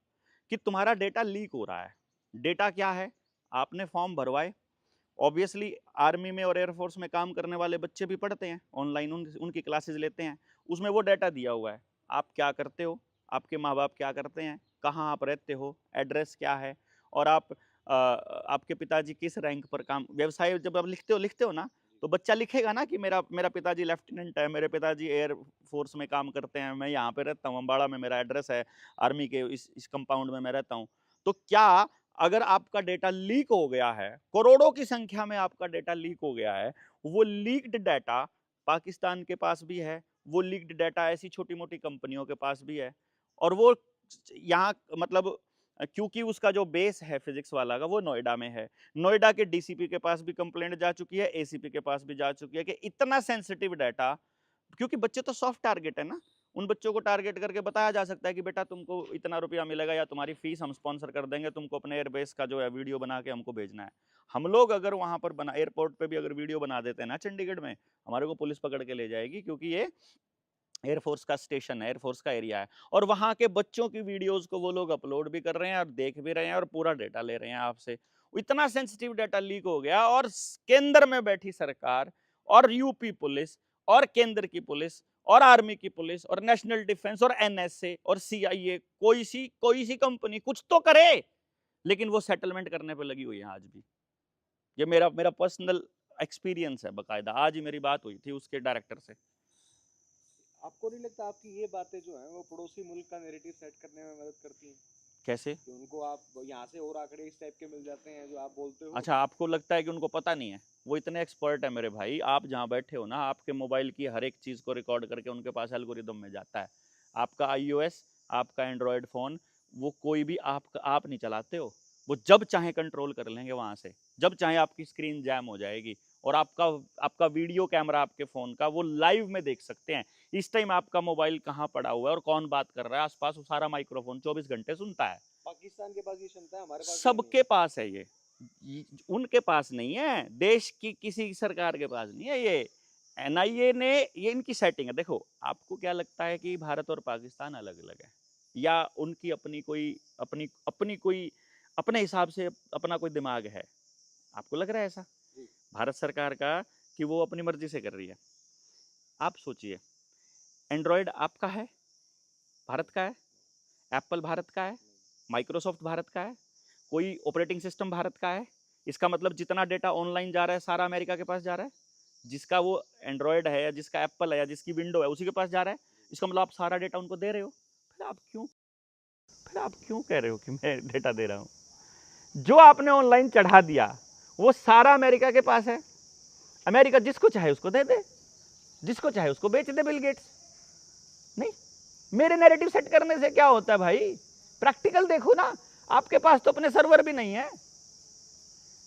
B: कि तुम्हारा डेटा लीक हो रहा है। डेटा क्या है? आपने फॉर्म भरवाए, ऑब्वियसली आर्मी में और एयरफोर्स में काम करने वाले बच्चे भी पढ़ते हैं ऑनलाइन, उनकी क्लासेस लेते हैं, उसमें वो डाटा दिया हुआ है। आप क्या करते हो, आपके माँ बाप क्या करते हैं, कहाँ आप रहते हो, एड्रेस क्या है, और आपके पिताजी किस रैंक पर काम, व्यवसाय जब आप लिखते हो ना, तो बच्चा लिखेगा ना कि मेरा पिताजी लेफ्टिनेंट है, मेरे पिताजी एयर फोर्स में काम करते हैं, मैं यहाँ पे रहता हूँ, अम्बाड़ा में मेरा एड्रेस है, आर्मी के इस कंपाउंड में मैं रहता हूँ। तो क्या अगर आपका डेटा लीक हो गया है, करोड़ों की संख्या में आपका डेटा लीक हो गया है, वो लीक्ड डाटा पाकिस्तान के पास भी है, वो लीक्ड डाटा ऐसी छोटी मोटी कंपनियों के पास भी है, और वो यहाँ मतलब क्योंकि उसका जो बेस है फिजिक्स वाला का वो नोएडा में है, नोएडा के डीसीपी के पास भी कंप्लेंट जा चुकी है, एसीपी के पास भी जा चुकी है कि इतना सेंसिटिव डाटा, क्योंकि बच्चे तो सॉफ्ट टारगेट है ना, उन बच्चों को टारगेट करके बताया जा सकता है कि बेटा तुमको इतना रुपया मिलेगा या तुम्हारी फीस हम स्पॉन्सर कर देंगे, तुमको अपने एयरबेस का जो है वीडियो बना के हमको भेजना है। हम लोग अगर वहां पर बना, एयरपोर्ट पे भी अगर वीडियो बना देते हैं ना चंडीगढ़ में, हमारे को पुलिस पकड़ के ले जाएगी, क्योंकि ये एयरफोर्स का स्टेशन है, एयरफोर्स का एरिया है, और वहां के बच्चों की वीडियोस को वो लोग अपलोड भी कर रहे हैं और देख भी रहे हैं और पूरा डेटा ले रहे हैं आपसे। इतना सेंसिटिव डाटा लीक हो गया, और केंद्र में बैठी सरकार और यूपी पुलिस और केंद्र की पुलिस और आर्मी की पुलिस और नेशनल डिफेंस और एनएसए और सीआईए, कोई सी कंपनी कुछ तो करे, लेकिन वो सेटलमेंट करने पे लगी हुई है आज भी। ये मेरा मेरा पर्सनल एक्सपीरियंस है, बकायदा आज ही मेरी बात हुई थी उसके डायरेक्टर से।
A: आपको नहीं लगता आपकी ये बातें जो हैं वो पड़ोसी मुल्क का नैरेटिव सेट करने में मदद करती हैं?
B: कैसे?
A: कि उनको आप यहाँ से और आंकड़े इस टाइप के मिल जाते हैं जो आप बोलते हो?
B: अच्छा, आपको लगता है कि उनको पता नहीं है? वो इतने एक्सपर्ट है मेरे भाई, आप जहाँ बैठे हो ना, आपके मोबाइल की हर एक चीज़ को रिकॉर्ड करके उनके पास एल्गोरिदम में जाता है। आपका आईओएस, आपका एंड्रॉयड फ़ोन, वो कोई भी आप नहीं चलाते हो, वो जब चाहे कंट्रोल कर लेंगे वहाँ से, जब चाहे आपकी स्क्रीन जैम हो जाएगी, और आपका वीडियो कैमरा आपके फ़ोन का वो लाइव में देख सकते हैं। इस टाइम आपका मोबाइल कहाँ पड़ा हुआ है और कौन बात कर रहा है आसपास, वो सारा माइक्रोफोन 24 घंटे सुनता है।
A: पाकिस्तान के पास ये क्षमता है, हमारे पास ये नहीं है।
B: सबके पास है ये, उनके पास नहीं है, देश की किसी सरकार के पास नहीं है। ये एनआईए ने, ये इनकी सेटिंग है। देखो, आपको क्या लगता है कि भारत और पाकिस्तान अलग अलग है, या उनकी अपनी कोई अपनी कोई अपने हिसाब से अपना कोई दिमाग है? आपको लग रहा है ऐसा
A: जी।
B: भारत सरकार का कि वो अपनी मर्जी से कर रही है? आप सोचिए, एंड्रॉयड आपका है, भारत का है, एप्पल भारत का है, माइक्रोसॉफ्ट भारत का है, कोई ऑपरेटिंग सिस्टम भारत का है। इसका मतलब जितना डेटा ऑनलाइन जा रहा है सारा अमेरिका के पास जा रहा है, जिसका वो एंड्रॉयड है या जिसका एप्पल है या जिसकी विंडो है उसी के पास जा रहा है। इसका मतलब आप सारा डेटा उनको दे रहे हो। फिर आप क्यों कह रहे हो कि मैं डेटा दे रहा हूँ? जो आपने ऑनलाइन चढ़ा दिया वो सारा अमेरिका के पास है। अमेरिका जिसको चाहे उसको दे दे, जिसको चाहे उसको बेच दे, बिल गेट्स। नहीं, मेरे नैरेटिव सेट करने से क्या होता है भाई? प्रैक्टिकल देखो ना, आपके पास तो अपने सर्वर भी नहीं है,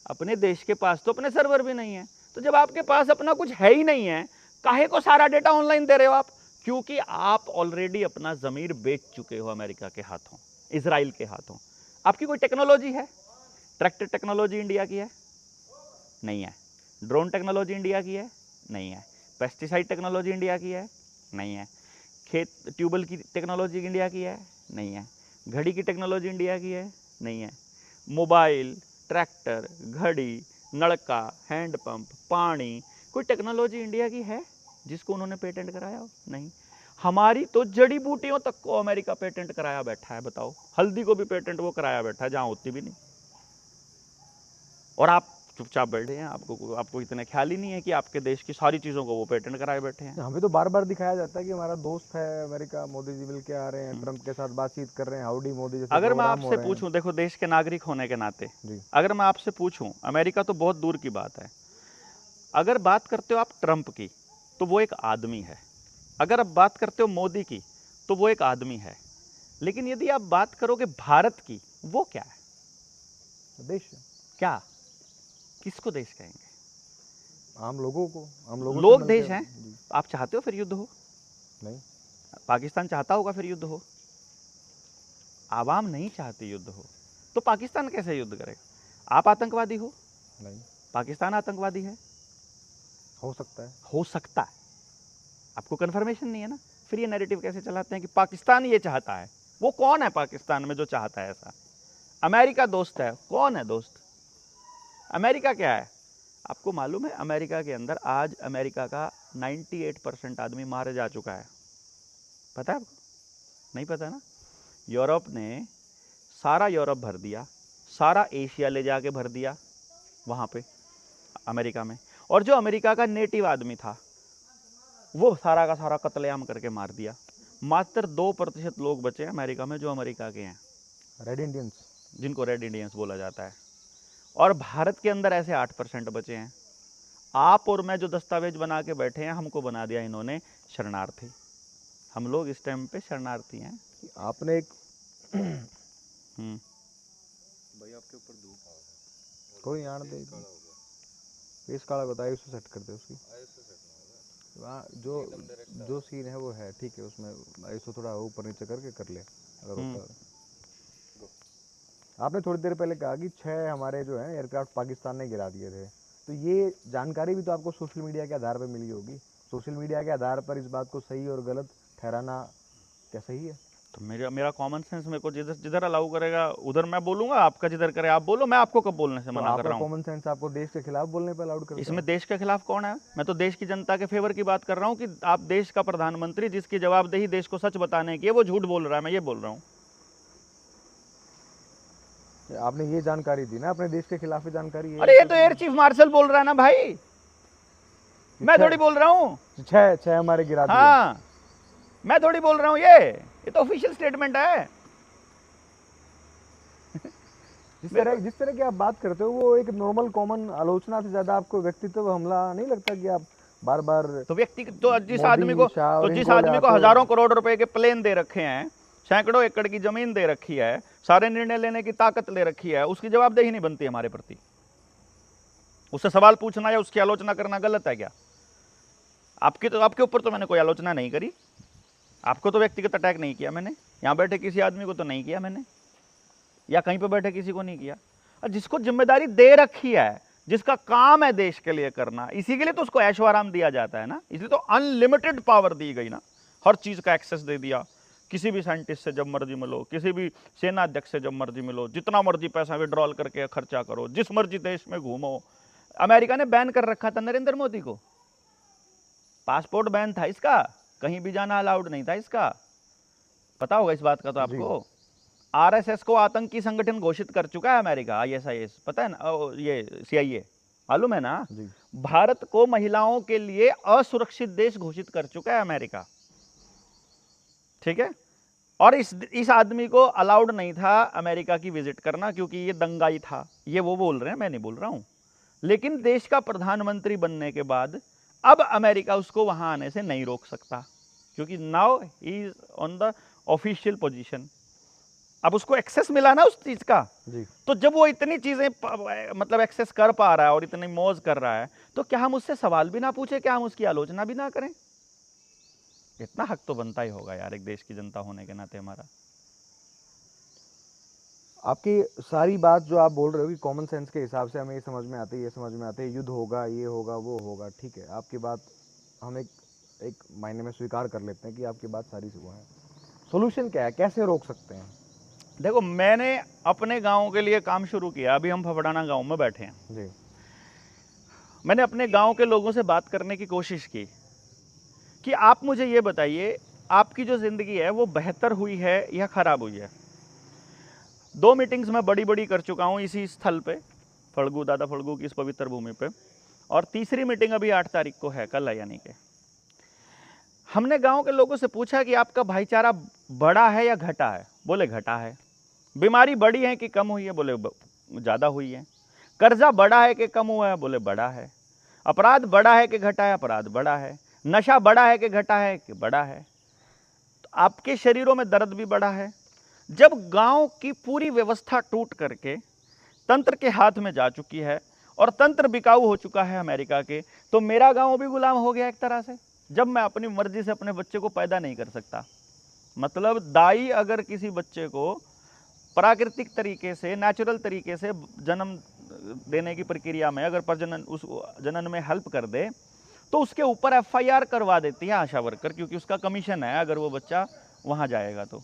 B: अपने देश के पास तो अपने सर्वर भी नहीं है। तो जब आपके पास अपना कुछ है ही नहीं है, काहे को सारा डेटा ऑनलाइन दे रहे हो आप? क्योंकि आप ऑलरेडी अपना जमीर बेच चुके हो अमेरिका के हाथों, इजराइल के हाथों। आपकी कोई टेक्नोलॉजी है? ट्रैक्टर टेक्नोलॉजी इंडिया की है? नहीं है। ड्रोन टेक्नोलॉजी इंडिया की है? नहीं है। पेस्टिसाइड टेक्नोलॉजी इंडिया की है? नहीं है। खेत ट्यूबवेल की टेक्नोलॉजी इंडिया की है? नहीं है। घड़ी की टेक्नोलॉजी इंडिया की है? नहीं है। मोबाइल, ट्रैक्टर, घड़ी, नलका, हैंडपंप, पानी, कोई टेक्नोलॉजी इंडिया की है जिसको उन्होंने पेटेंट कराया हो? नहीं। हमारी तो जड़ी बूटियों तक को अमेरिका पेटेंट कराया बैठा है, बताओ। हल्दी को भी पेटेंट वो कराया बैठा है जहां होती भी नहीं, और आप चुपचाप बैठे हैं। आपको इतना ख्याल ही नहीं है कि आपके देश की सारी चीज़ों को वो पेटेंट कराए बैठे हैं।
C: हमें तो बार बार दिखाया जाता है कि हमारा दोस्त है अमेरिका, मोदी जी मिल के आ रहे हैं, ट्रंप के साथ बातचीत कर रहे हैं, हाउडी मोदी जैसे
B: अगर मैं
C: प्रोग्राम हो
B: आपसे
C: रहे हैं।
B: पूछूं, देखो देश के नागरिक होने के नाते,
C: जी
B: अगर मैं आपसे पूछूं, अमेरिका तो बहुत दूर की बात है, अगर बात करते हो आप ट्रंप की तो वो एक आदमी है, अगर आप बात करते हो मोदी की तो वो एक आदमी है, लेकिन यदि आप बात करोगे भारत की, वो क्या है?
C: देश है।
B: क्या, किसको देश कहेंगे?
C: आम लोगों को, आम लोगों से
B: लोग
C: मिलके-
B: देश हैं।
C: जी,
B: आप चाहते हो फिर युद्ध हो?
C: नहीं।
B: पाकिस्तान चाहता होगा फिर युद्ध हो? आवाम नहीं चाहती युद्ध हो, तो पाकिस्तान कैसे युद्ध करेगा? आप आतंकवादी हो?
C: नहीं
B: पाकिस्तान आतंकवादी है?
C: हो सकता है।
B: हो सकता है। आपको कंफर्मेशन नहीं है ना, फिर ये नैरेटिव कैसे चलाते हैं कि पाकिस्तान ये चाहता है? वो कौन है पाकिस्तान में जो चाहता है ऐसा? अमेरिका दोस्त है, कौन है दोस्त? अमेरिका क्या है? आपको मालूम है अमेरिका के अंदर आज अमेरिका का 98% आदमी मारे जा चुका है, पता है आपको? नहीं पता ना? यूरोप ने सारा यूरोप भर दिया, सारा एशिया ले जाके भर दिया वहाँ पे अमेरिका में, और जो अमेरिका का नेटिव आदमी था वो सारा का सारा कत्लेआम करके मार दिया। मात्र 2% लोग बचे अमेरिका में जो अमेरिका के हैं,
C: रेड इंडियंस।
B: जिनको रेड इंडियंस बोला जाता है, और भारत के अंदर ऐसे 8% बचे हैं। आप और मैं जो दस्तावेज बना के बैठे हैं, हमको बना दिया इन्होंने शरणार्थी। हम लोग इस टाइम पे शरणार्थी हैं।
C: आपने एक
A: भाई आपके ऊपर धूप आ गया,
C: कोई यार दे फेस काला बताया, उसको सेट कर दे उसकी। वहाँ जो सीन है वो है ठीक है, उसमें इसको थोड़ा ऊपर नीचे करके कर ले अगर होता है। आपने थोड़ी देर पहले कहा कि 6 हमारे जो है एयरक्राफ्ट पाकिस्तान ने गिरा दिए थे, तो ये जानकारी भी तो आपको सोशल मीडिया के आधार पर मिली होगी। सोशल मीडिया के आधार पर इस बात को सही और गलत ठहराना क्या सही है?
B: तो मेरा कॉमन सेंस मेरे को जिधर अलाउ करेगा उधर मैं बोलूंगा, आपका जिधर करे आप बोलो। मैं आपको कब बोलने से
C: तो
B: मना कर
C: आपका
B: रहा हूँ?
C: कॉमन सेंस आपको देश के खिलाफ बोलने पर अलाउड करता है?
B: इसमें देश के खिलाफ कौन है? मैं तो देश की जनता के फेवर की बात कर रहा हूँ कि आप देश का प्रधानमंत्री जिसकी जवाबदेही देश को सच बताने की है, वो झूठ बोल रहा है, मैं ये बोल रहा हूँ।
C: आपने ये जानकारी दी ना, अपने देश के खिलाफ ही जानकारी है।
B: अरे ये तो एयर चीफ मार्शल बोल रहा है ना भाई, मैं थोड़ी बोल रहा हूँ।
C: 6 हमारे गिरा दिए।
B: हाँ, मैं थोड़ी बोल रहा हूँ, ये तो ऑफिशियल स्टेटमेंट है।
C: जिस तरह की आप बात करते हो वो एक नॉर्मल कॉमन आलोचना से ज्यादा आपको व्यक्तित्व हमला नहीं लगता कि आप बार बार
B: तो व्यक्ति तो जिस
C: मोदी,
B: आदमी को
C: शाह और
B: तो जिस
C: इनको
B: आदमी को
C: ले आते हो।
B: हजारों करोड़ रुपए के प्लेन दे रखे हैं, सैकड़ों एकड़ की जमीन दे रखी है, सारे निर्णय लेने की ताकत ले रखी है, उसकी जवाबदेही नहीं बनती हमारे प्रति? उससे सवाल पूछना या उसकी आलोचना करना गलत है क्या? आपके ऊपर तो मैंने कोई आलोचना नहीं करी, आपको तो व्यक्तिगत अटैक नहीं किया मैंने, यहाँ बैठे किसी आदमी को तो नहीं किया मैंने, या कहीं पर बैठे किसी को नहीं किया। और जिसको जिम्मेदारी दे रखी है, जिसका काम है देश के लिए करना, इसी के लिए तो उसको ऐशो आराम दिया जाता है ना। इसलिए तो अनलिमिटेड पावर दी गई ना, हर चीज का एक्सेस दे दिया। किसी भी साइंटिस्ट से जब मर्जी मिलो, किसी भी सेना अध्यक्ष से जब मर्जी मिलो, जितना मर्जी पैसा विड्रॉल करके खर्चा करो, जिस मर्जी देश में घूमो। अमेरिका ने बैन कर रखा था नरेंद्र मोदी को, पासपोर्ट बैन था इसका, कहीं भी जाना अलाउड नहीं था इसका, पता होगा इस बात का तो आपको। आरएसएस को आतंकी संगठन घोषित कर चुका है अमेरिका, आईएसआईएस, पता है ना? ये सीआईए, मालूम है ना? भारत को महिलाओं के लिए असुरक्षित देश घोषित कर चुका है अमेरिका, ठीक है। और इस आदमी को अलाउड नहीं था अमेरिका की विजिट करना, क्योंकि ये दंगाई था। ये वो बोल रहे हैं, मैं नहीं बोल रहा हूं। लेकिन देश का प्रधानमंत्री बनने के बाद अब अमेरिका उसको वहां आने से नहीं रोक सकता, क्योंकि now he is on the official position. अब उसको एक्सेस मिला ना उस चीज का
C: जी।
B: तो जब वो इतनी चीजें मतलब एक्सेस कर पा रहा है और इतनी मौज कर रहा है, तो क्या हम उससे सवाल भी ना पूछे, क्या हम उसकी आलोचना भी ना करें? इतना हक तो बनता ही होगा यार, एक देश की जनता होने के नाते हमारा।
C: आपकी सारी बात जो आप बोल रहे हो कि कॉमन सेंस के हिसाब से हमें ये समझ में आती है, ये समझ में आती है, युद्ध होगा, ये होगा, वो होगा, ठीक है। आपकी बात हम एक मायने में स्वीकार कर लेते हैं कि आपकी बात सारी वो है। सोल्यूशन क्या है, कैसे रोक सकते हैं?
B: देखो, मैंने अपने गांव के लिए काम शुरू किया। अभी हम फफड़ाना गांव में बैठे हैं
C: जी।
B: मैंने अपने गांव के लोगों से बात करने की कोशिश की कि आप मुझे ये बताइए, आपकी जो ज़िंदगी है वो बेहतर हुई है या ख़राब हुई है। 2 मीटिंग्स मैं बड़ी बड़ी कर चुका हूँ इसी स्थल पे, फड़गू, दादा फड़गू की इस पवित्र भूमि पे, और तीसरी मीटिंग अभी 8 तारीख को है, कल है यानी कि। हमने गांव के लोगों से पूछा कि आपका भाईचारा बढ़ा है या घटा है। बोले घटा है। बीमारी बढ़ी है कि कम हुई है? बोले ज़्यादा हुई है। कर्जा बढ़ा है कि कम हुआ है? बोले बढ़ा है। अपराध बढ़ा है कि घटा है? अपराध बढ़ा है। नशा बढ़ा है कि घटा है? कि बढ़ा है। तो आपके शरीरों में दर्द भी बढ़ा है। जब गांव की पूरी व्यवस्था टूट करके तंत्र के हाथ में जा चुकी है और तंत्र बिकाऊ हो चुका है अमेरिका के, तो मेरा गांव भी गुलाम हो गया एक तरह से। जब मैं अपनी मर्जी से अपने बच्चे को पैदा नहीं कर सकता, मतलब दाई अगर किसी बच्चे को प्राकृतिक तरीके से, नेचुरल तरीके से जन्म देने की प्रक्रिया में अगर प्रजनन, उस जनन में हेल्प कर दे, तो उसके ऊपर एफआईआर करवा देती है आशा वर्कर, क्योंकि उसका कमीशन है अगर वो बच्चा वहाँ जाएगा तो,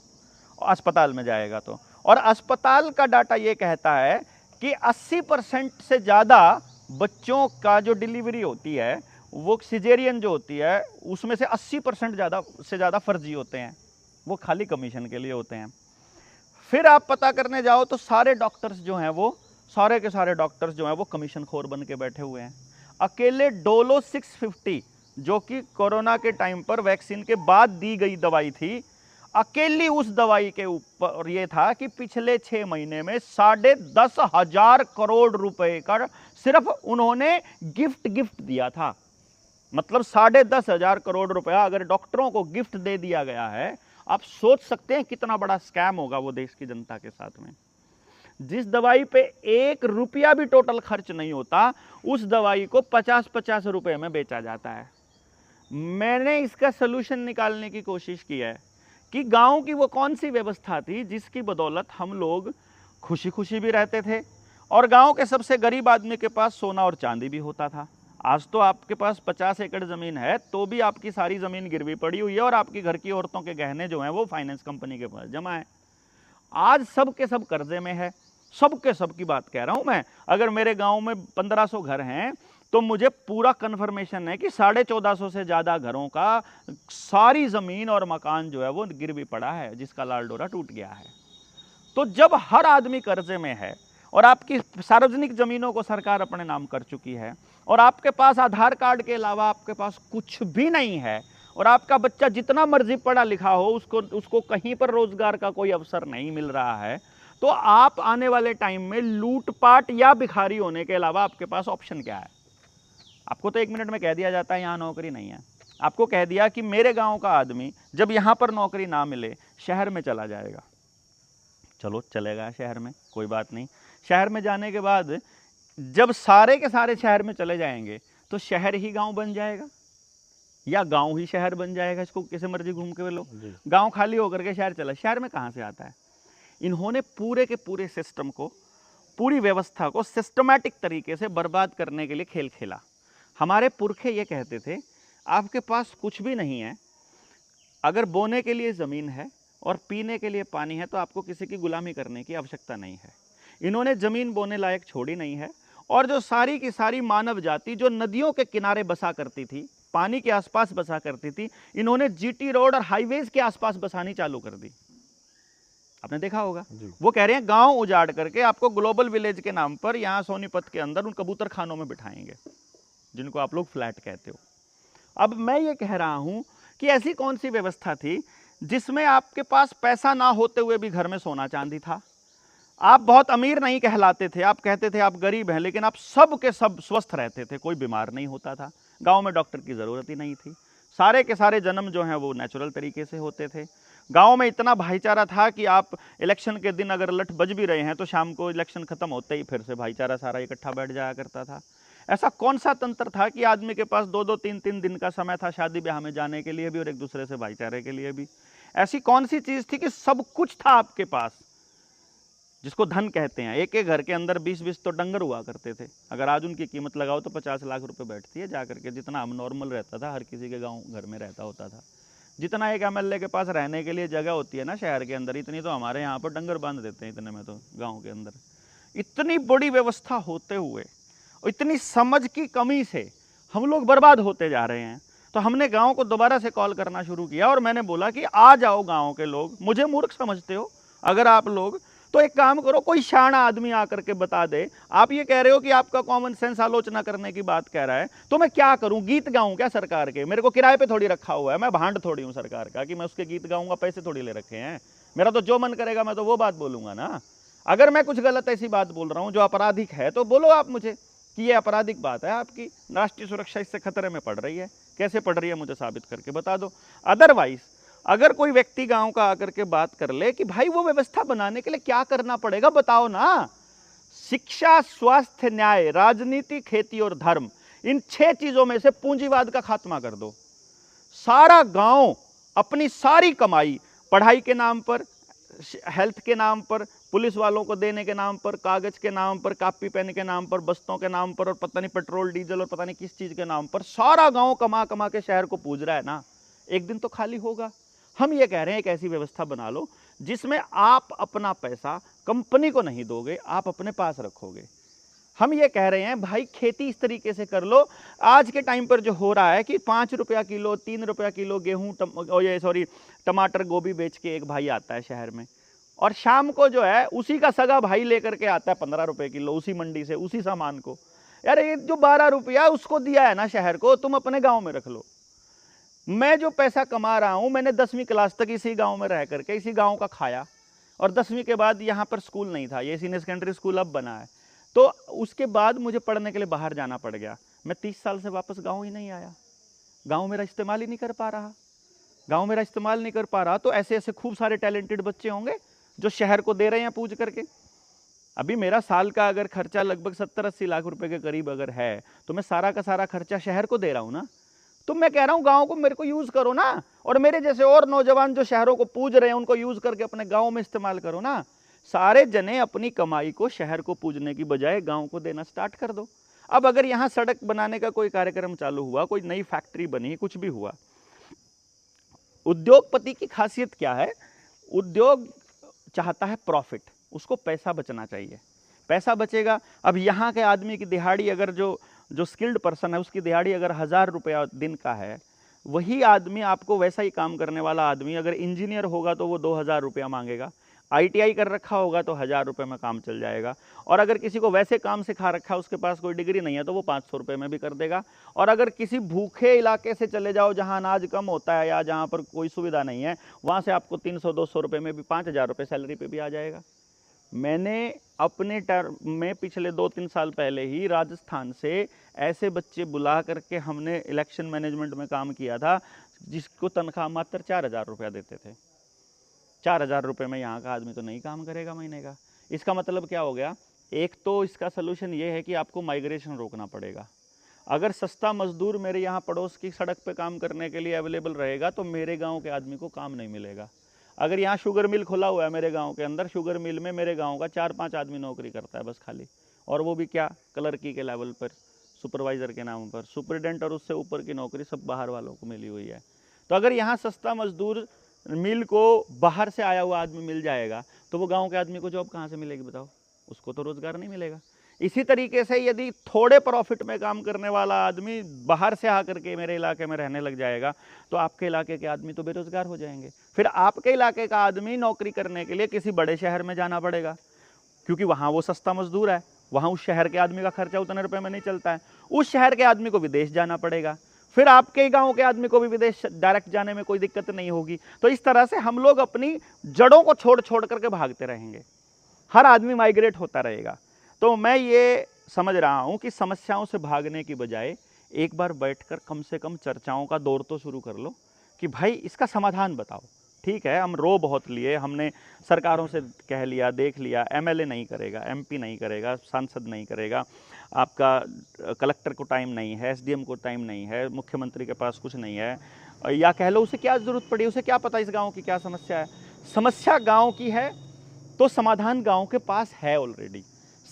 B: अस्पताल में जाएगा तो। और अस्पताल का डाटा ये कहता है कि 80% से ज़्यादा बच्चों का जो डिलीवरी होती है वो सिजेरियन जो होती है, उसमें से 80% ज़्यादा फर्जी होते हैं, वो खाली कमीशन के लिए होते हैं। फिर आप पता करने जाओ तो सारे डॉक्टर्स जो हैं वो, सारे के सारे डॉक्टर्स जो हैं वो कमीशन खोर बन के बैठे हुए हैं। अकेले डोलो 650 जो कि कोरोना के टाइम पर वैक्सीन के बाद दी गई दवाई थी, अकेली उस दवाई के ऊपर ये था कि पिछले 6 महीने में 10,500 करोड़ रुपए का सिर्फ उन्होंने गिफ्ट दिया था। मतलब 10,500 करोड़ रुपया अगर डॉक्टरों को गिफ्ट दे दिया गया है, आप सोच सकते हैं कितना बड़ा स्कैम होगा वो देश की जनता के साथ में। जिस दवाई पे 1 रुपया भी टोटल खर्च नहीं होता, उस दवाई को 50-50 रुपए में बेचा जाता है। मैंने इसका सलूशन निकालने की कोशिश की है कि गांव की वो कौन सी व्यवस्था थी जिसकी बदौलत हम लोग खुशी खुशी भी रहते थे और गांव के सबसे गरीब आदमी के पास सोना और चांदी भी होता था। आज तो आपके पास 50 एकड़ ज़मीन है तो भी आपकी सारी ज़मीन गिरवी पड़ी हुई है और आपकी घर की औरतों के गहने जो हैं वो फाइनेंस कंपनी के पास जमा है। आज सब के सब कर्जे में है, सब के सब की बात कह रहा हूँ मैं। अगर मेरे गांव में 1500 घर हैं तो मुझे पूरा कन्फर्मेशन है कि 1450 से ज़्यादा घरों का सारी ज़मीन और मकान जो है वो गिरवी पड़ा है, जिसका लाल डोरा टूट गया है। तो जब हर आदमी कर्जे में है और आपकी सार्वजनिक ज़मीनों को सरकार अपने नाम कर चुकी है और आपके पास आधार कार्ड के अलावा आपके पास कुछ भी नहीं है और आपका बच्चा जितना मर्जी पढ़ा लिखा हो उसको कहीं पर रोजगार का कोई अवसर नहीं मिल रहा है, तो आप आने वाले टाइम में लूटपाट या भिखारी होने के अलावा आपके पास ऑप्शन क्या है? आपको तो 1 मिनट में कह दिया जाता है यहाँ नौकरी नहीं है। आपको कह दिया कि मेरे गांव का आदमी जब यहाँ पर नौकरी ना मिले शहर में चला जाएगा। चलो चलेगा शहर में, कोई बात नहीं। शहर में जाने के बाद जब सारे के सारे शहर में चले जाएंगे तो शहर ही गांव बन जाएगा या गांव ही शहर बन जाएगा। इसको किसी मर्जी घूम के लो। गांव खाली होकर के शहर चला, शहर में कहाँ से आता है? इन्होंने पूरे के पूरे सिस्टम को, पूरी व्यवस्था को सिस्टमैटिक तरीके से बर्बाद करने के लिए खेल खेला। हमारे पुरखे ये कहते थे, आपके पास कुछ भी नहीं है, अगर बोने के लिए ज़मीन है और पीने के लिए पानी है तो आपको किसी की गुलामी करने की आवश्यकता नहीं है। इन्होंने ज़मीन बोने लायक छोड़ी नहीं है और जो सारी की सारी मानव जाति जो नदियों के किनारे बसा करती थी, पानी के आसपास बसा करती थी, इन्होंने जीटी रोड और हाईवेज के आसपास बसानी चालू कर दी। आपने देखा होगा, वो कह रहे हैं गांव उजाड़ करके आपको ग्लोबल विलेज के नाम पर यहाँ सोनीपत के अंदर उन कबूतर खानों में बिठाएंगे, जिनको आप लोग फ्लैट कहते हो। अब मैं ये कह रहा हूं कि ऐसी कौन सी व्यवस्था थी जिसमें आपके पास पैसा ना होते हुए भी घर में सोना चांदी था? आप बहुत अमीर नहीं कहलाते थे, आप कहते थे आप गरीब हैं, लेकिन आप सब के सब स्वस्थ रहते थे, कोई बीमार नहीं होता था। गांव में डॉक्टर की ज़रूरत ही नहीं थी। सारे के सारे जन्म जो हैं वो नेचुरल तरीके से होते थे। गांव में इतना भाईचारा था कि आप इलेक्शन के दिन अगर लठ बज भी रहे हैं तो शाम को इलेक्शन खत्म होते ही फिर से भाईचारा सारा इकट्ठा बैठ जाया करता था। ऐसा कौन सा तंत्र था कि आदमी के पास 2-2, 3-3 दिन का समय था शादी ब्याह में जाने के लिए भी और एक दूसरे से भाईचारे के लिए भी? ऐसी कौन सी चीज़ थी कि सब कुछ था आपके पास, जिसको धन कहते हैं? एक एक घर के अंदर 20-20 तो डंगर हुआ करते थे। अगर आज उनकी कीमत लगाओ तो 50 लाख रुपए बैठती है जाकर के, जितना अब नॉर्मल रहता था, हर किसी के गांव घर में रहता होता था। जितना एक एमएलए के पास रहने के लिए जगह होती है ना शहर के अंदर, इतनी तो हमारे यहाँ पर डंगर बांध देते हैं इतने में तो गाँव के अंदर। इतनी बड़ी व्यवस्था होते हुए, इतनी समझ की कमी से हम लोग बर्बाद होते जा रहे हैं। तो हमने गांव को दोबारा से कॉल करना शुरू किया और मैंने बोला कि आ जाओ गांव के लोग, मुझे मूर्ख समझते हो अगर आप लोग, तो एक काम करो, कोई शाना आदमी आकर के बता दे। आप ये कह रहे हो कि आपका कॉमन सेंस आलोचना करने की बात कह रहा है, तो मैं क्या करूं, गीत गाऊं क्या सरकार के? मेरे को किराए पे थोड़ी रखा हुआ है, मैं भांड थोड़ी हूं सरकार का कि मैं उसके गीत गाऊंगा, पैसे थोड़ी ले रखे हैं। मेरा तो जो मन करेगा मैं तो वो बात बोलूंगा ना। अगर मैं कुछ गलत ऐसी बात बोल रहा हूं जो आपराधिक है तो बोलो आप मुझे कि ये आपराधिक बात है, आपकी राष्ट्रीय सुरक्षा इससे खतरे में पड़ रही है। कैसे पड़ रही है मुझे साबित करके बता दो। अदरवाइज अगर कोई व्यक्ति गांव का आकर के बात कर ले कि भाई वो व्यवस्था बनाने के लिए क्या करना पड़ेगा बताओ ना। शिक्षा, स्वास्थ्य, न्याय, राजनीति, खेती और धर्म, इन 6 चीजों में से पूंजीवाद का खात्मा कर दो। सारा गांव अपनी सारी कमाई पढ़ाई के नाम पर, हेल्थ के नाम पर, पुलिस वालों को देने के नाम पर, कागज के नाम पर, कापी पेन के नाम पर, बस्तों के नाम पर और पता नहीं पेट्रोल डीजल और पता नहीं किस चीज के नाम पर सारा गांव कमा कमा के शहर को पूज रहा है ना। एक दिन तो खाली होगा। हम ये कह रहे हैं एक ऐसी व्यवस्था बना लो जिसमें आप अपना पैसा कंपनी को नहीं दोगे, आप अपने पास रखोगे। हम ये कह रहे हैं भाई खेती इस तरीके से कर लो। आज के टाइम पर जो हो रहा है कि 5 रुपया किलो, 3 रुपया किलो गेहूँ, टमाटर, गोभी बेच के एक भाई आता है शहर में, और शाम को जो है उसी का सगा भाई लेकर के आता है 15 रुपए किलो उसी मंडी से उसी सामान को। यार ये जो 12 रुपया उसको दिया है ना शहर को, तुम अपने गांव में रख लो। मैं जो पैसा कमा रहा हूं, मैंने 10वीं क्लास तक इसी गांव में रह करके इसी गांव का खाया, और 10वीं के बाद यहाँ पर स्कूल नहीं था, ये सीनियर सेकेंडरी स्कूल अब बना है, तो उसके बाद मुझे पढ़ने के लिए बाहर जाना पड़ गया। मैं 30 साल से वापस गाँव ही नहीं आया, गाँव मेरा इस्तेमाल ही नहीं कर पा रहा, गाँव मेरा इस्तेमाल नहीं कर पा रहा। तो ऐसे ऐसे खूब सारे टैलेंटेड बच्चे होंगे जो शहर को दे रहे हैं पूछ करके। अभी मेरा साल का अगर खर्चा लगभग 70-80 लाख रुपए के करीब अगर है, तो मैं सारा का सारा खर्चा शहर को दे रहा हूं ना। तो मैं कह रहा हूं गांव को मेरे को यूज करो ना, और मेरे जैसे और नौजवान जो शहरों को पूज रहे हैं उनको यूज करके अपने गांव में इस्तेमाल करो ना। सारे जने अपनी कमाई को शहर को पूजने की बजाय गांव को देना स्टार्ट कर दो। अब अगर यहां सड़क बनाने का कोई कार्यक्रम चालू हुआ, कोई नई फैक्ट्री बनी, कुछ भी हुआ, उद्योगपति की खासियत क्या है? उद्योग चाहता है प्रॉफिट, उसको पैसा बचना चाहिए, पैसा बचेगा। अब यहाँ के आदमी की दिहाड़ी अगर जो स्किल्ड पर्सन है उसकी दिहाड़ी अगर 1000 रुपया दिन का है, वही आदमी आपको वैसा ही काम करने वाला आदमी अगर इंजीनियर होगा तो वो 2000 रुपया मांगेगा, ITI कर रखा होगा तो 1000 रुपये में काम चल जाएगा, और अगर किसी को वैसे काम सिखा रखा है उसके पास कोई डिग्री नहीं है तो वो 500 रुपये में भी कर देगा। और अगर किसी भूखे इलाके से चले जाओ जहाँ अनाज कम होता है या जहाँ पर कोई सुविधा नहीं है, वहाँ से आपको 300-200 रुपये में भी 5000 रुपये सैलरी पे भी आ जाएगा। मैंने अपने टर्म में पिछले 2-3 साल पहले ही राजस्थान से ऐसे बच्चे बुला करके हमने इलेक्शन मैनेजमेंट में काम किया था जिसको तनख्वाह मात्र 4000 रुपया देते थे। 4000 रुपये में यहाँ का आदमी तो नहीं काम करेगा महीने का। इसका मतलब क्या हो गया? एक तो इसका सलूशन ये है कि आपको माइग्रेशन रोकना पड़ेगा। अगर सस्ता मजदूर मेरे यहाँ पड़ोस की सड़क पे काम करने के लिए अवेलेबल रहेगा तो मेरे गांव के आदमी को काम नहीं मिलेगा। अगर यहाँ शुगर मिल खुला हुआ है मेरे गांव के अंदर, शुगर मिल में मेरे गांव का 4-5 आदमी नौकरी करता है बस खाली, और वो भी क्या, क्लर्की के लेवल पर, सुपरवाइज़र के नाम पर। सुपरिटेंडेंट और उससे ऊपर की नौकरी सब बाहर वालों को मिली हुई है। तो अगर यहाँ सस्ता मजदूर मिल को बाहर से आया हुआ आदमी मिल जाएगा तो वो गांव के आदमी को जॉब कहाँ से मिलेगी बताओ? उसको तो रोजगार नहीं मिलेगा। इसी तरीके से यदि थोड़े प्रॉफिट में काम करने वाला आदमी बाहर से आकर के मेरे इलाके में रहने लग जाएगा तो आपके इलाके के आदमी तो बेरोजगार हो जाएंगे। फिर आपके इलाके का आदमी नौकरी करने के लिए किसी बड़े शहर में जाना पड़ेगा, क्योंकि वहाँ वो सस्ता मजदूर है, वहाँ उस शहर के आदमी का खर्चा उतने रुपये में नहीं चलता है। उस शहर के आदमी को विदेश जाना पड़ेगा, फिर आपके गांव के आदमी को भी विदेश डायरेक्ट जाने में कोई दिक्कत नहीं होगी। तो इस तरह से हम लोग अपनी जड़ों को छोड़ छोड़ करके भागते रहेंगे, हर आदमी माइग्रेट होता रहेगा। तो मैं ये समझ रहा हूँ कि समस्याओं से भागने की बजाय एक बार बैठकर कम से कम चर्चाओं का दौर तो शुरू कर लो कि भाई इसका समाधान बताओ। ठीक है, हम रो बहुत लिए, हमने सरकारों से कह लिया, देख लिया, MLA नहीं करेगा, MP नहीं करेगा, सांसद नहीं करेगा, आपका कलेक्टर को टाइम नहीं है, SDM को टाइम नहीं है, मुख्यमंत्री के पास कुछ नहीं है, या कह लो उसे क्या ज़रूरत पड़ी, उसे क्या पता इस गांव की क्या समस्या है। समस्या गांव की है तो समाधान गांव के पास है ऑलरेडी।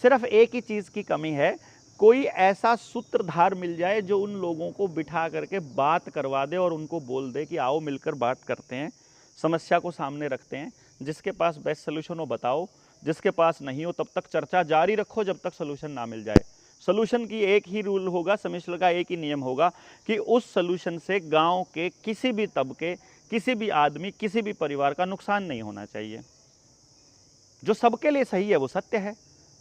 B: सिर्फ एक ही चीज़ की कमी है, कोई ऐसा सूत्रधार मिल जाए जो उन लोगों को बिठा करके बात करवा दे और उनको बोल दे कि आओ मिलकर बात करते हैं, समस्या को सामने रखते हैं, जिसके पास बेस्ट सोल्यूशन हो बताओ, जिसके पास नहीं हो तब तक चर्चा जारी रखो जब तक सोल्यूशन ना मिल जाए। सोल्यूशन की एक ही रूल होगा, समिश्र का एक ही नियम होगा कि उस सोल्यूशन से गांव के किसी भी तबके, किसी भी आदमी, किसी भी परिवार का नुकसान नहीं होना चाहिए। जो सबके लिए सही है वो सत्य है,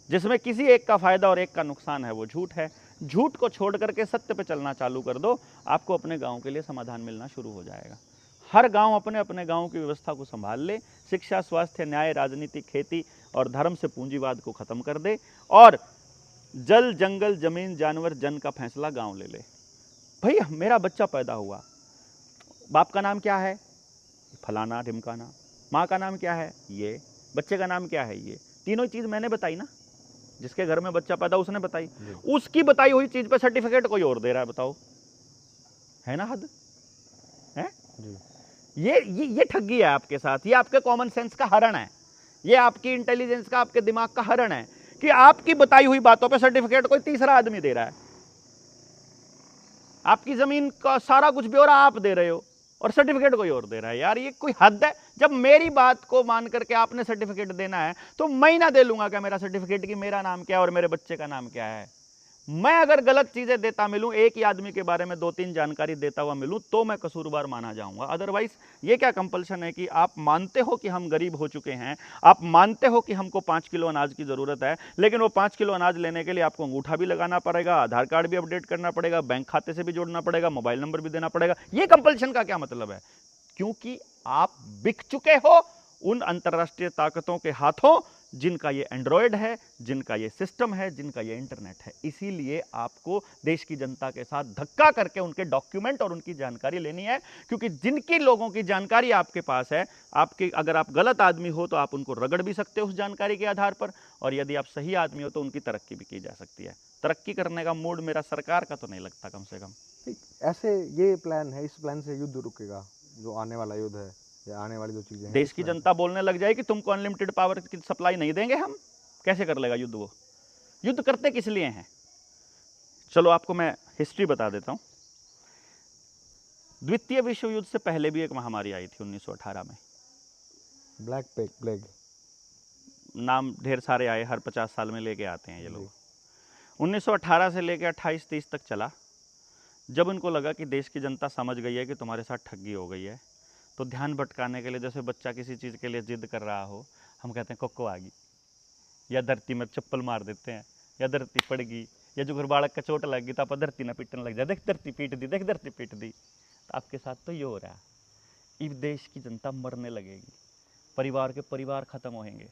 B: जिसमें किसी एक का फायदा और एक का नुकसान है वो झूठ है। झूठ को छोड़ करके सत्य पे चलना चालू कर दो, आपको अपने गांव के लिए समाधान मिलना शुरू हो जाएगा। हर गांव अपने अपने गांव की व्यवस्था को संभाल ले, शिक्षा, स्वास्थ्य, न्याय, राजनीति, खेती और धर्म से पूंजीवाद को खत्म कर दे और जल, जंगल, जमीन, जानवर, जन का फैसला गांव ले ले। भाई मेरा बच्चा पैदा हुआ, बाप का नाम क्या है? फलाना ढिमकाना। माँ का नाम क्या है? ये। बच्चे का नाम क्या है? ये। तीनों चीज मैंने बताई ना, जिसके घर में बच्चा पैदा उसने बताई। उसकी बताई हुई चीज पे सर्टिफिकेट कोई और दे रहा है, बताओ, है ना हद? है ये ठगी है आपके साथ, ये आपके कॉमन सेंस का हरण है, ये आपकी इंटेलिजेंस का, आपके दिमाग का हरण है कि आपकी बताई हुई बातों पे सर्टिफिकेट कोई तीसरा आदमी दे रहा है। आपकी जमीन का सारा कुछ ब्यौरा आप दे रहे हो और सर्टिफिकेट कोई और दे रहा है। यार ये कोई हद है? जब मेरी बात को मान करके आपने सर्टिफिकेट देना है तो मैं ना दे लूंगा क्या मेरा सर्टिफिकेट कि मेरा नाम क्या है और मेरे बच्चे का नाम क्या है? मैं अगर गलत चीजें देता मिलूं, एक ही आदमी के बारे में 2-3 जानकारी देता हुआ मिलूं, तो मैं कसूरवार माना जाऊंगा। अदरवाइज ये क्या कंपल्शन है कि आप मानते हो कि हम गरीब हो चुके हैं, आप मानते हो कि हमको 5 किलो अनाज की जरूरत है, लेकिन वो 5 किलो अनाज लेने के लिए आपको अंगूठा भी लगाना पड़ेगा, आधार कार्ड भी अपडेट करना पड़ेगा, बैंक खाते से भी जोड़ना पड़ेगा, मोबाइल नंबर भी देना पड़ेगा। ये कंपल्शन का क्या मतलब है? क्योंकि आप बिक चुके हो उन अंतरराष्ट्रीय ताकतों के हाथों जिनका ये एंड्रॉयड है, जिनका ये सिस्टम है, जिनका ये इंटरनेट है। इसीलिए आपको देश की जनता के साथ धक्का करके उनके डॉक्यूमेंट और उनकी जानकारी लेनी है, क्योंकि जिनकी लोगों की जानकारी आपके पास है, आपके अगर आप गलत आदमी हो तो आप उनको रगड़ भी सकते हो उस जानकारी के आधार पर, और यदि आप सही आदमी हो तो उनकी तरक्की भी की जा सकती है। तरक्की करने का मूड मेरा सरकार का तो नहीं लगता, कम से कम।
C: ऐसे ये प्लान है, इस प्लान से युद्ध रुकेगा, जो आने वाला युद्ध है या आने वाली जो चीजें हैं?
B: देश की जनता बोलने लग जाए कि तुमको अनलिमिटेड पावर की सप्लाई नहीं देंगे हम, कैसे कर लेगा युद्ध? वो युद्ध करते किस लिए हैं? चलो आपको मैं हिस्ट्री बता देता हूं। द्वितीय विश्व युद्ध से पहले भी एक महामारी आई थी 1918 में,
C: ब्लैक प्लेग।
B: नाम ढेर सारे आए, हर 50 साल में लेके आते हैं ये लोग। 1918 से लेके 28-30 तक चला। जब उनको लगा कि देश की जनता समझ गई है कि तुम्हारे साथ ठगी हो गई है, तो ध्यान भटकाने के लिए, जैसे बच्चा किसी चीज़ के लिए जिद कर रहा हो, हम कहते हैं कोको आ गई, या धरती में चप्पल मार देते हैं, या धरती पड़ गई, या जो घर बालक का चोट लग गई तो आप धरती ना पीटने लग जाए, देख धरती पीट दी, देख धरती पीट दी। तो आपके साथ तो ये हो रहा है। इस देश की जनता मरने लगेगी, परिवार के परिवार खत्म होंगे।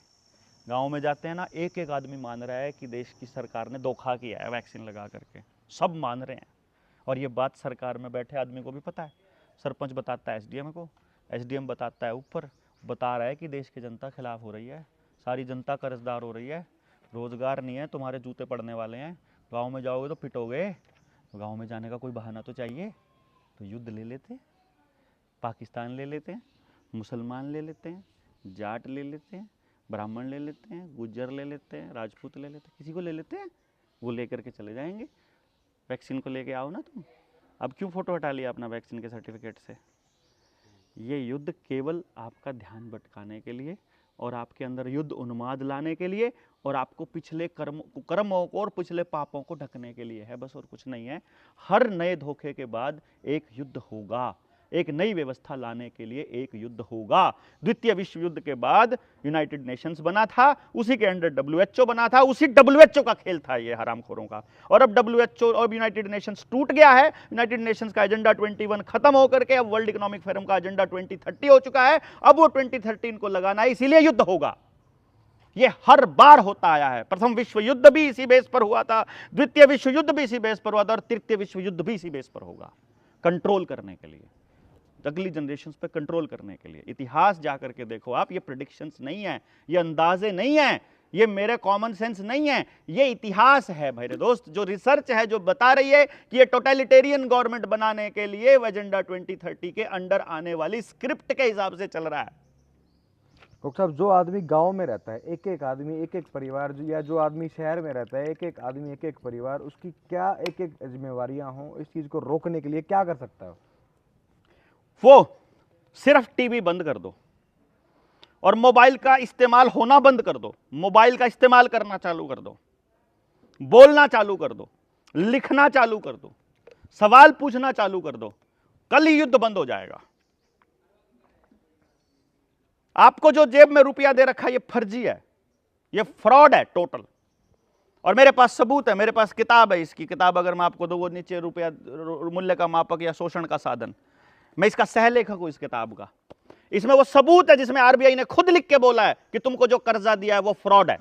B: गाँव में जाते हैं ना, एक एक आदमी मान रहा है कि देश की सरकार ने धोखा किया है वैक्सीन लगा करके, सब मान रहे हैं। और ये बात सरकार में बैठे आदमी को भी पता है। सरपंच बताता है एसडीएम को, एसडीएम बताता है ऊपर, बता रहा है कि देश की जनता खिलाफ हो रही है, सारी जनता कर्जदार हो रही है, रोजगार नहीं है, तुम्हारे जूते पड़ने वाले हैं, गांव में जाओगे तो पिटोगे। गांव में जाने का कोई बहाना तो चाहिए। तो युद्ध ले लेते हैं, पाकिस्तान ले लेते हैं, मुसलमान ले लेते हैं, जाट ले लेते हैं, ब्राह्मण ले लेते हैं, गुज्जर ले लेते हैं, राजपूत ले लेते हैं, किसी को ले लेते हैं, वो लेकर के चले जाएंगे। वैक्सीन को लेके आओ ना तुम। अब क्यों फ़ोटो हटा लिया अपना वैक्सीन के सर्टिफिकेट से? ये युद्ध केवल आपका ध्यान भटकाने के लिए और आपके अंदर युद्ध उन्माद लाने के लिए और आपको पिछले कर्मों को और पिछले पापों को ढकने के लिए है, बस और कुछ नहीं है। हर नए धोखे के बाद एक युद्ध होगा, एक नई व्यवस्था लाने के लिए एक युद्ध होगा। द्वितीय विश्व युद्ध के बाद यूनाइटेड नेशंस बना था, उसी के अंडर डब्ल्यूएचओ बना था, उसी डब्ल्यूएचओ का खेल था ये हरामखोरों का। और अब डब्ल्यूएचओ और यूनाइटेड नेशंस टूट गया है। यूनाइटेड नेशंस का एजेंडा 21 खत्म होकर के अब वर्ल्ड इकोनॉमिक फोरम का एजेंडा 2030 हो चुका है। अब वो 2030 को लगाना है, इसीलिए युद्ध होगा। ये हर बार होता आया है। प्रथम विश्व युद्ध भी इसी बेस पर हुआ था, द्वितीय विश्व युद्ध भी इसी बेस पर हुआ था और तृतीय विश्व युद्ध भी इसी बेस पर होगा, कंट्रोल करने के लिए, अगली जनरेशंस पे कंट्रोल करने के लिए। इतिहास जाकर के देखो आप, ये प्रेडिक्शंस नहीं है, ये अंदाजे नहीं है, ये मेरे कॉमन सेंस नहीं है, ये इतिहास है मेरे दोस्त। जो रिसर्च है जो बता रही है कि ये टोटलिटेरियन गवर्नमेंट बनाने के लिए एजेंडा 2030 के अंडर आने वाली स्क्रिप्ट के हिसाब से चल रहा है।
C: डॉक्टर साहब, जो आदमी गांव में रहता है, एक एक आदमी, एक एक परिवार, या जो आदमी शहर में रहता है, एक एक आदमी, एक एक परिवार, उसकी क्या एक एक जिम्मेवारियां हों, इस चीज़ को रोकने के लिए क्या कर सकता है?
B: वो सिर्फ टीवी बंद कर दो और मोबाइल का इस्तेमाल होना बंद कर दो, मोबाइल का इस्तेमाल करना चालू कर दो, बोलना चालू कर दो, लिखना चालू कर दो, सवाल पूछना चालू कर दो, कल ही युद्ध बंद हो जाएगा। आपको जो जेब में रुपया दे रखा है ये फर्जी है, ये फ्रॉड है टोटल। और मेरे पास सबूत है, मेरे पास किताब है, इसकी किताब अगर मैं आपको दूं, वो नीचे रुपया मूल्य का मापक या शोषण का साधन, मैं इसका सहलेखक हूं इस किताब का। इसमें वो सबूत है जिसमें आरबीआई ने खुद लिख के बोला है कि तुमको जो कर्जा दिया है वो फ्रॉड है।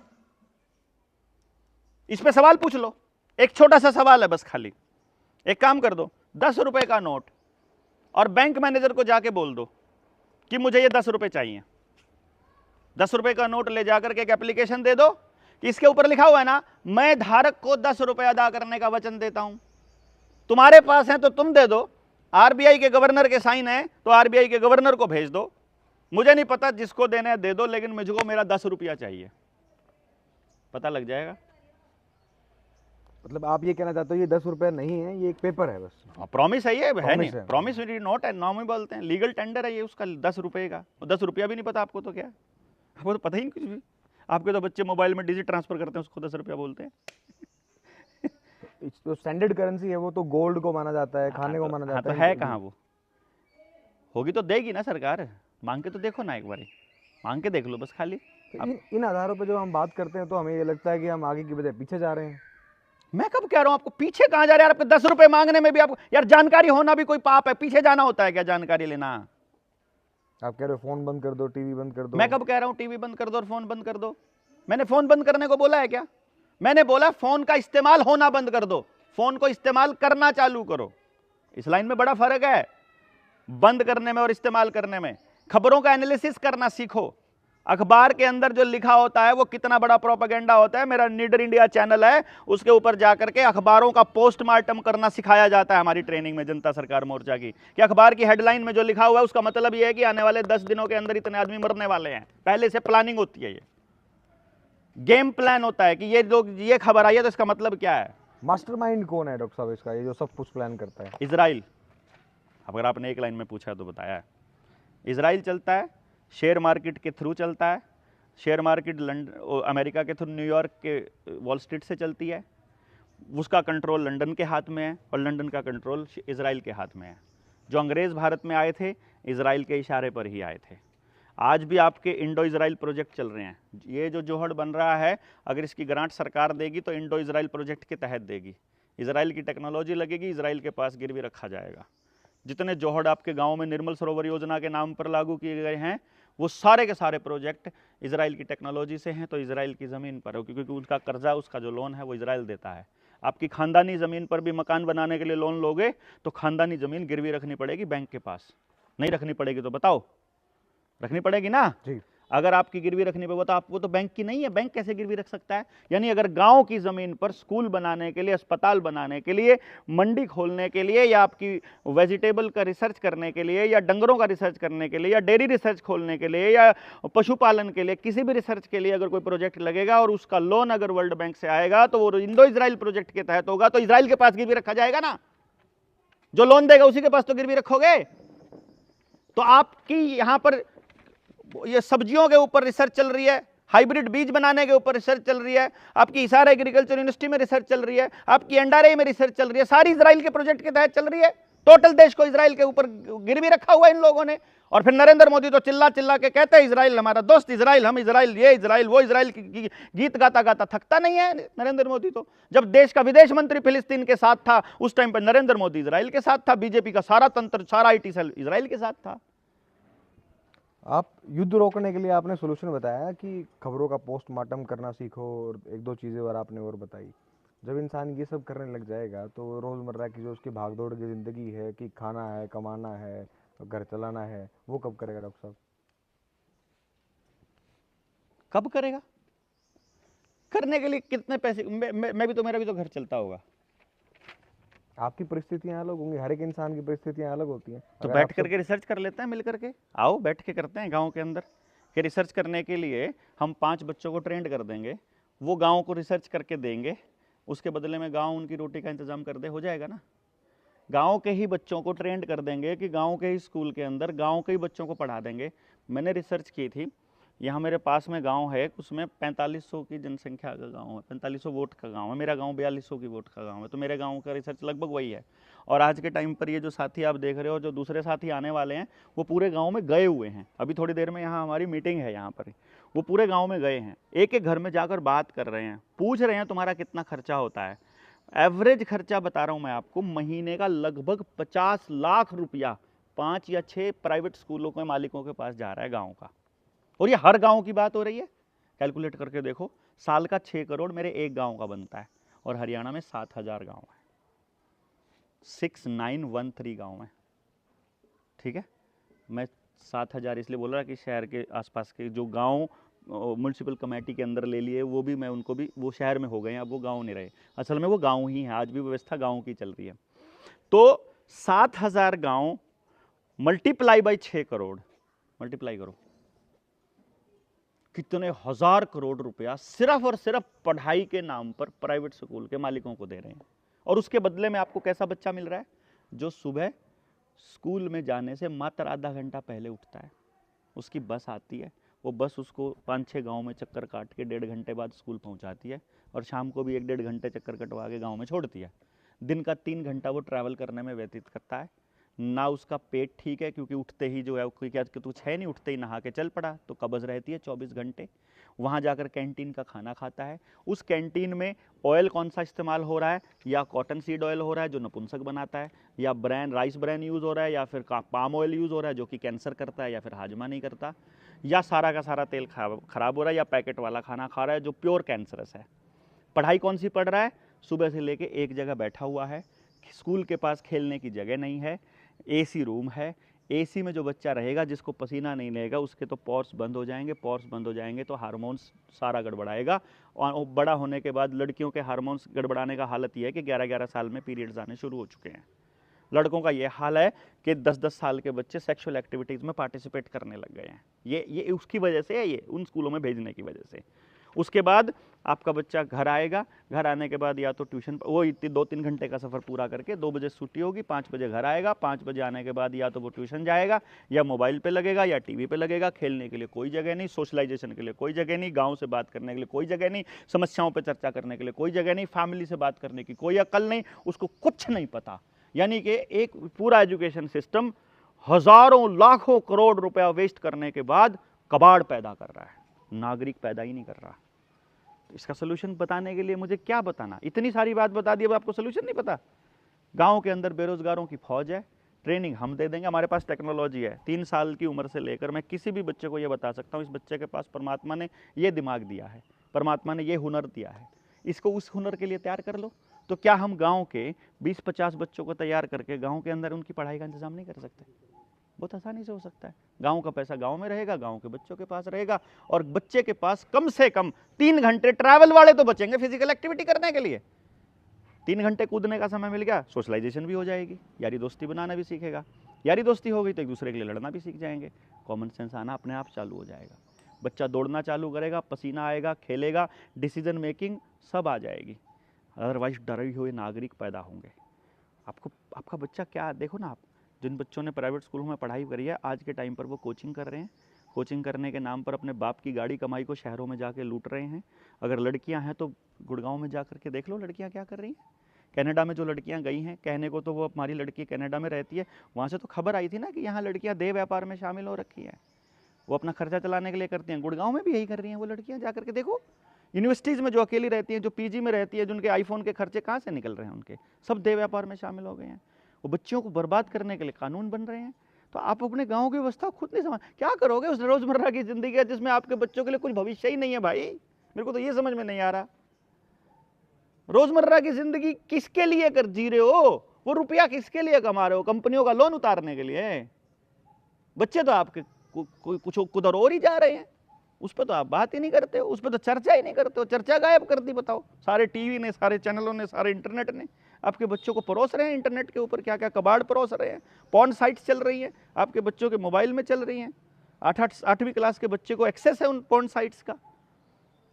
B: इस पे सवाल पूछ लो, एक छोटा सा सवाल है बस, खाली एक काम कर दो, 10 रुपए का नोट, और बैंक मैनेजर को जाके बोल दो कि मुझे ये 10 रुपए चाहिए। 10 रुपए का नोट ले जाकर के एक एप्लीकेशन दे दो, इसके ऊपर लिखा हुआ है ना, मैं धारक को 10 रुपए अदा करने का वचन देता हूं। तुम्हारे पास है तो तुम दे दो, आरबीआई के गवर्नर के साइन है तो आरबीआई के गवर्नर को भेज दो, मुझे नहीं पता, जिसको देना है दे दो, लेकिन मुझको मेरा 10 रुपया चाहिए। पता लग जाएगा।
C: मतलब आप ये कहना चाहते हो ये 10 रुपये नहीं है, ये एक पेपर है बस?
B: प्रॉमिस है, ये है नहीं,
C: है।
B: प्रॉमिस नोट है, नॉम में बोलते हैं, लीगल टेंडर है ये उसका 10 रुपए का। 10 रुपया भी नहीं पता आपको तो क्या, आपको तो पता ही नहीं कुछ भी। आपके तो बच्चे मोबाइल में डिजिट ट्रांसफर करते हैं, उसको 10 रुपया बोलते हैं।
C: जो स्टैंडर्ड करेंसी है वो तो गोल्ड को माना जाता है, खाने को माना जाता
B: तो है कहाँ वो? होगी तो देगी ना सरकार, मांग के तो देखो ना, एक बार मांग के देख लो बस खाली।
C: इन आधारों पर जब हम बात करते हैं तो हमें ये लगता है कि हम आगे की बजाय पीछे जा रहे हैं।
B: मैं कब कह रहा हूं आपको पीछे कहां जा रहे हैं? आपके 10 रुपए मांगने में भी आपको यार जानकारी होना भी कोई पाप है? पीछे जाना होता है क्या जानकारी लेना?
C: आप कह रहे हो फोन बंद कर दो, टीवी बंद कर दो।
B: मैं कब कह रहा हूं टीवी बंद कर दो और फोन बंद कर दो? मैंने फोन बंद करने को बोला है क्या? मैंने बोला फोन का इस्तेमाल होना बंद कर दो, फोन को इस्तेमाल करना चालू करो। इस लाइन में बड़ा फर्क है, बंद करने में और इस्तेमाल करने में। खबरों का एनालिसिस करना सीखो। अखबार के अंदर जो लिखा होता है वो कितना बड़ा प्रोपेगेंडा होता है। मेरा नीडर इंडिया चैनल है, उसके ऊपर जाकर के अखबारों का पोस्टमार्टम करना सिखाया जाता है हमारी ट्रेनिंग में, जनता सरकार मोर्चा की, कि अखबार की हेडलाइन में जो लिखा हुआ है उसका मतलब ये है कि आने वाले 10 दिनों के अंदर इतने आदमी मरने वाले हैं। पहले से प्लानिंग होती है, ये गेम प्लान होता है कि ये लोग, ये खबर आई है तो इसका मतलब क्या है।
C: मास्टरमाइंड कौन है डॉक्टर साहब इसका, ये जो सब कुछ प्लान करता है?
B: इजराइल। अगर आपने एक लाइन में पूछा तो बताया है, इजराइल चलता है, शेयर मार्केट के थ्रू चलता है। शेयर मार्केट लंदन, अमेरिका के थ्रू, न्यूयॉर्क के वॉल स्ट्रीट से चलती है। उसका कंट्रोल लंदन के हाथ में है और लंदन का कंट्रोल इजराइल के हाथ में है। जो अंग्रेज़ भारत में आए थे इजराइल के इशारे पर ही आए थे। आज भी आपके इंडो इजराइल प्रोजेक्ट चल रहे हैं। ये जो जोहड़ बन रहा है, अगर इसकी ग्रांट सरकार देगी तो इंडो इजराइल प्रोजेक्ट के तहत देगी। इजराइल की टेक्नोलॉजी लगेगी, इजराइल के पास गिरवी रखा जाएगा। जितने जोहड़ आपके गांव में निर्मल सरोवर योजना के नाम पर लागू किए गए हैं, वो सारे के सारे प्रोजेक्ट इजराइल की टेक्नोलॉजी से हैं, तो इजराइल की ज़मीन पर हो, क्योंकि उनका कर्जा, उसका जो लोन है वो इजराइल देता है। आपकी खानदानी ज़मीन पर भी मकान बनाने के लिए लोन लोगे तो खानदानी ज़मीन गिरवी रखनी पड़ेगी बैंक के पास। नहीं रखनी पड़ेगी तो बताओ, रखनी पड़ेगी ना जी। अगर आपकी गिरवी रखनी पे, वो तो वो तो बैंक की नहीं है, बैंक कैसे गिरवी रख सकता है? यानी अगर गांव की ज़मीन पर स्कूल बनाने के लिए, अस्पताल बनाने के लिए, मंडी खोलने के लिए, या आपकी वेजिटेबल का रिसर्च करने के लिए, या डंगरों का रिसर्च करने के लिए, या डेयरी रिसर्च खोलने के लिए, या पशुपालन के लिए, किसी भी रिसर्च के लिए अगर कोई प्रोजेक्ट लगेगा और उसका लोन अगर वर्ल्ड बैंक से आएगा तो वो इंडो इजराइल प्रोजेक्ट के तहत होगा, तो इजराइल के पास गिरवी रखा जाएगा ना। जो लोन देगा उसी के पास तो गिरवी रखोगे। तो आपकी यहां पर ये सब्जियों के ऊपर रिसर्च चल रही है, हाइब्रिड बीज बनाने के ऊपर रिसर्च चल रही है, आपकी हिसार एग्रीकल्चर यूनिवर्सिटी में रिसर्च चल रही है, आपकी एनआरआई में रिसर्च चल रही है, सारी इजराइल के प्रोजेक्ट के तहत चल रही है। टोटल देश को इजराइल के ऊपर गिरवी रखा हुआ है इन लोगों ने। और फिर नरेंद्र मोदी तो चिल्ला चिल्ला के कहते हैं इजराइल हमारा दोस्त, इजराइल हम, इजराइल ये, इजराइल वो, इजराइल की गीत गाता गाता थकता नहीं है नरेंद्र मोदी। तो जब देश का विदेश मंत्री फिलिस्तीन के साथ था उस टाइम पर नरेंद्र मोदी इजराइल के साथ था, बीजेपी का सारा तंत्र, सारा IT सेल इजराइल के साथ था।
C: आप युद्ध रोकने के लिए आपने सोल्यूशन बताया कि खबरों का पोस्टमार्टम करना सीखो, और एक दो चीज़ें और आपने और बताई। जब इंसान ये सब करने लग जाएगा तो रोज़मर्रा की जो उसकी भागदौड़ की ज़िंदगी है, कि खाना है, कमाना है, घर चलाना है, वो कब करेगा डॉक्टर साहब?
B: कब करेगा? करने के लिए कितने पैसे, मैं भी तो, मेरा भी तो घर चलता होगा।
C: आपकी परिस्थितियां अलग होंगी, हर एक इंसान की परिस्थितियां अलग होती हैं।
B: तो बैठ करके रिसर्च कर लेते हैं मिल करके, आओ बैठ के करते हैं गांव के अंदर। कि रिसर्च करने के लिए हम 5 बच्चों को ट्रेंड कर देंगे, वो गाँव को रिसर्च करके देंगे, उसके बदले में गाँव उनकी रोटी का इंतजाम कर दे, हो जाएगा ना। गांव के ही बच्चों को ट्रेंड कर देंगे कि गांव के ही स्कूल के अंदर गांव के ही बच्चों को पढ़ा देंगे। मैंने रिसर्च की थी, यहाँ मेरे पास में गांव है, उसमें 4500 की जनसंख्या का गांव है, 4500 वोट का गांव है। मेरा गांव 4200 की वोट का गांव है, तो मेरे गांव का रिसर्च लगभग वही है। और आज के टाइम पर ये जो साथी आप देख रहे हो, जो दूसरे साथी आने वाले हैं, वो पूरे गाँव में गए हुए हैं। अभी थोड़ी देर में यहाँ हमारी मीटिंग है, यहाँ पर वो पूरे गाँव में गए हैं, एक एक घर में जाकर बात कर रहे हैं, पूछ रहे हैं तुम्हारा कितना खर्चा होता है। एवरेज खर्चा बता रहा हूं मैं आपको, महीने का लगभग 50 लाख रुपया 5 या 6 प्राइवेट स्कूलों के मालिकों के पास जा रहा है गांव का। और ये हर गांव की बात हो रही है, कैलकुलेट करके देखो, साल का 6 करोड़ मेरे एक गांव का बनता है। और हरियाणा में 7000 गांव है, 6913 गांव है, ठीक है। मैं 7000 इसलिए बोल रहा कि शहर के आसपास के जो गांव म्यूनसिपल कमेटी के अंदर ले लिए, वो भी मैं उनको भी, वो शहर में हो गए हैं, अब वो गांव नहीं रहे, असल में वो गांव ही है, आज भी व्यवस्था गांव की चल रही है। तो 7000 गांव मल्टीप्लाई बाई 6 करोड़, मल्टीप्लाई करो, कितने हजार करोड़ रुपया सिर्फ और सिर्फ पढ़ाई के नाम पर प्राइवेट स्कूल के मालिकों को दे रहे हैं। और उसके बदले में आपको कैसा बच्चा मिल रहा है, जो सुबह स्कूल में जाने से मात्र आधा घंटा पहले उठता है, उसकी बस आती है, वो बस उसको 5-6 गांव में चक्कर काट के 1.5 घंटे बाद स्कूल पहुंचाती है, और शाम को भी 1-1.5 घंटे चक्कर कटवा के गांव में छोड़ती है। दिन का 3 घंटा वो ट्रैवल करने में व्यतीत करता है। ना उसका पेट ठीक है, क्योंकि उठते ही जो है कोई क्या कि कुछ है नहीं, उठते ही नहा के चल पड़ा, तो कब्ज़ रहती है 24 घंटे। वहाँ जाकर कैंटीन का खाना खाता है, उस कैंटीन में ऑयल कौन सा इस्तेमाल हो रहा है, या कॉटन सीड ऑयल हो रहा है जो नपुंसक बनाता है, या ब्रांड राइस ब्रांड यूज़ हो रहा है, या फिर पाम ऑयल यूज़ हो रहा है जो कि कैंसर करता है या फिर हाजमा नहीं करता, या सारा का सारा तेल खराब हो रहा है, या पैकेट वाला खाना खा रहा है जो प्योर कैंसरस है। पढ़ाई कौन सी पढ़ रहा है, सुबह से लेके एक जगह बैठा हुआ है, स्कूल के पास खेलने की जगह नहीं है, एसी रूम है, एसी में जो बच्चा रहेगा जिसको पसीना नहीं लेगा उसके तो पोर्स बंद हो जाएंगे, पोर्स बंद हो जाएंगे तो हार्मोन्स सारा गड़बड़ाएगा। और बड़ा होने के बाद लड़कियों के हार्मोन्स गड़बड़ाने का हालत ये है कि 11-11 साल में पीरियड्स आने शुरू हो चुके हैं। लड़कों का ये हाल है कि 10-10 साल के बच्चे सेक्सुअल एक्टिविटीज़ में पार्टिसिपेट करने लग गए हैं। ये उसकी वजह से है, ये उन स्कूलों में भेजने की वजह से। उसके बाद आपका बच्चा घर आएगा, घर आने के बाद या तो ट्यूशन, वो 2-3 घंटे का सफ़र पूरा करके 2 बजे छुट्टी होगी, 5 बजे घर आएगा, 5 बजे आने के बाद या तो वो ट्यूशन जाएगा, या मोबाइल पे लगेगा, या टीवी पे लगेगा। खेलने के लिए कोई जगह नहीं, सोशलाइजेशन के लिए कोई जगह नहीं, गांव से बात करने के लिए कोई जगह नहीं, समस्याओं पर चर्चा करने के लिए कोई जगह नहीं, फैमिली से बात करने की कोई अक्ल नहीं, उसको कुछ नहीं पता। यानी कि एक पूरा एजुकेशन सिस्टम हज़ारों लाखों करोड़ रुपया वेस्ट करने के बाद कबाड़ पैदा कर रहा है, नागरिक पैदा ही नहीं कर रहा। तो इसका सोल्यूशन बताने के लिए मुझे क्या बताना, इतनी सारी बात बता दी, अब आपको सोल्यूशन नहीं पता। गांव के अंदर बेरोजगारों की फौज है, ट्रेनिंग हम दे देंगे, हमारे पास टेक्नोलॉजी है। 3 साल की उम्र से लेकर मैं किसी भी बच्चे को ये बता सकता हूँ, इस बच्चे के पास परमात्मा ने ये दिमाग दिया है, परमात्मा ने ये हुनर दिया है, इसको उस हुनर के लिए तैयार कर लो। तो क्या हम गाँव के 20-50 बच्चों को तैयार करके गाँव के अंदर उनकी पढ़ाई का इंतजाम नहीं कर सकते? बहुत आसानी से हो सकता है। गांव का पैसा गांव में रहेगा, गांव के बच्चों के पास रहेगा, और बच्चे के पास कम से कम 3 घंटे ट्रैवल वाले तो बचेंगे फिजिकल एक्टिविटी करने के लिए। 3 घंटे कूदने का समय मिल गया, सोशलाइजेशन भी हो जाएगी, यारी दोस्ती बनाना भी सीखेगा, यारी दोस्ती हो गई तो एक दूसरे के लिए लड़ना भी सीख जाएंगे, कॉमन सेंस आना अपने आप चालू हो जाएगा, बच्चा दौड़ना चालू करेगा, पसीना आएगा, खेलेगा, डिसीजन मेकिंग सब आ जाएगी। अदरवाइज डरे हुए नागरिक पैदा होंगे। आपका बच्चा क्या, देखो ना आप, जिन बच्चों ने प्राइवेट स्कूलों में पढ़ाई करी है, आज के टाइम पर वो कोचिंग कर रहे हैं, कोचिंग करने के नाम पर अपने बाप की गाड़ी कमाई को शहरों में जाके लूट रहे हैं। अगर लड़कियां हैं तो गुड़गांव में जा करके देख लो लड़कियां क्या कर रही हैं। कनाडा में जो लड़कियां गई हैं, कहने को तो वो हमारी लड़की कनाडा में रहती है, वहाँ से तो खबर आई थी ना कि यहाँ लड़कियाँ देह व्यापार में शामिल हो रखी हैं, वो अपना खर्चा चलाने के लिए करती हैं। गुड़गांव में भी यही कर रही हैं वो लड़कियाँ, जा करके देखो। यूनिवर्सिटीज़ में जो अकेली रहती हैं, जो पीजी में रहती है, जिनके आईफोन के खर्चे कहाँ से निकल रहे हैं, उनके सब देह व्यापार में शामिल हो गए हैं। वो बच्चियों को बर्बाद करने के लिए कानून बन रहे हैं। तो आप अपने गांव की व्यवस्था खुद नहीं समझ, क्या करोगे उस रोजमर्रा की जिंदगी है जिसमें आपके बच्चों के लिए कुछ भविष्य ही नहीं है। भाई मेरे को तो ये समझ में नहीं आ रहा, रोजमर्रा की जिंदगी किसके लिए कर जी रहे हो, वो रुपया किसके लिए कमा रहे हो, कंपनियों का लोन उतारने के लिए? बच्चे तो आपके कुछ कुदर और ही जा रहे हैं, उस पर तो आप बात ही नहीं करते हो, उस पर तो चर्चा ही नहीं करते हो, चर्चा गायब कर दी। बताओ, सारे टीवी ने, सारे चैनलों ने, सारे इंटरनेट ने आपके बच्चों को परोस रहे हैं, इंटरनेट के ऊपर क्या क्या कबाड़ परोस रहे हैं, पॉर्न साइट्स चल रही हैं, आपके बच्चों के मोबाइल में चल रही हैं। आठवीं क्लास के बच्चे को एक्सेस है उन पोर्न साइट्स का,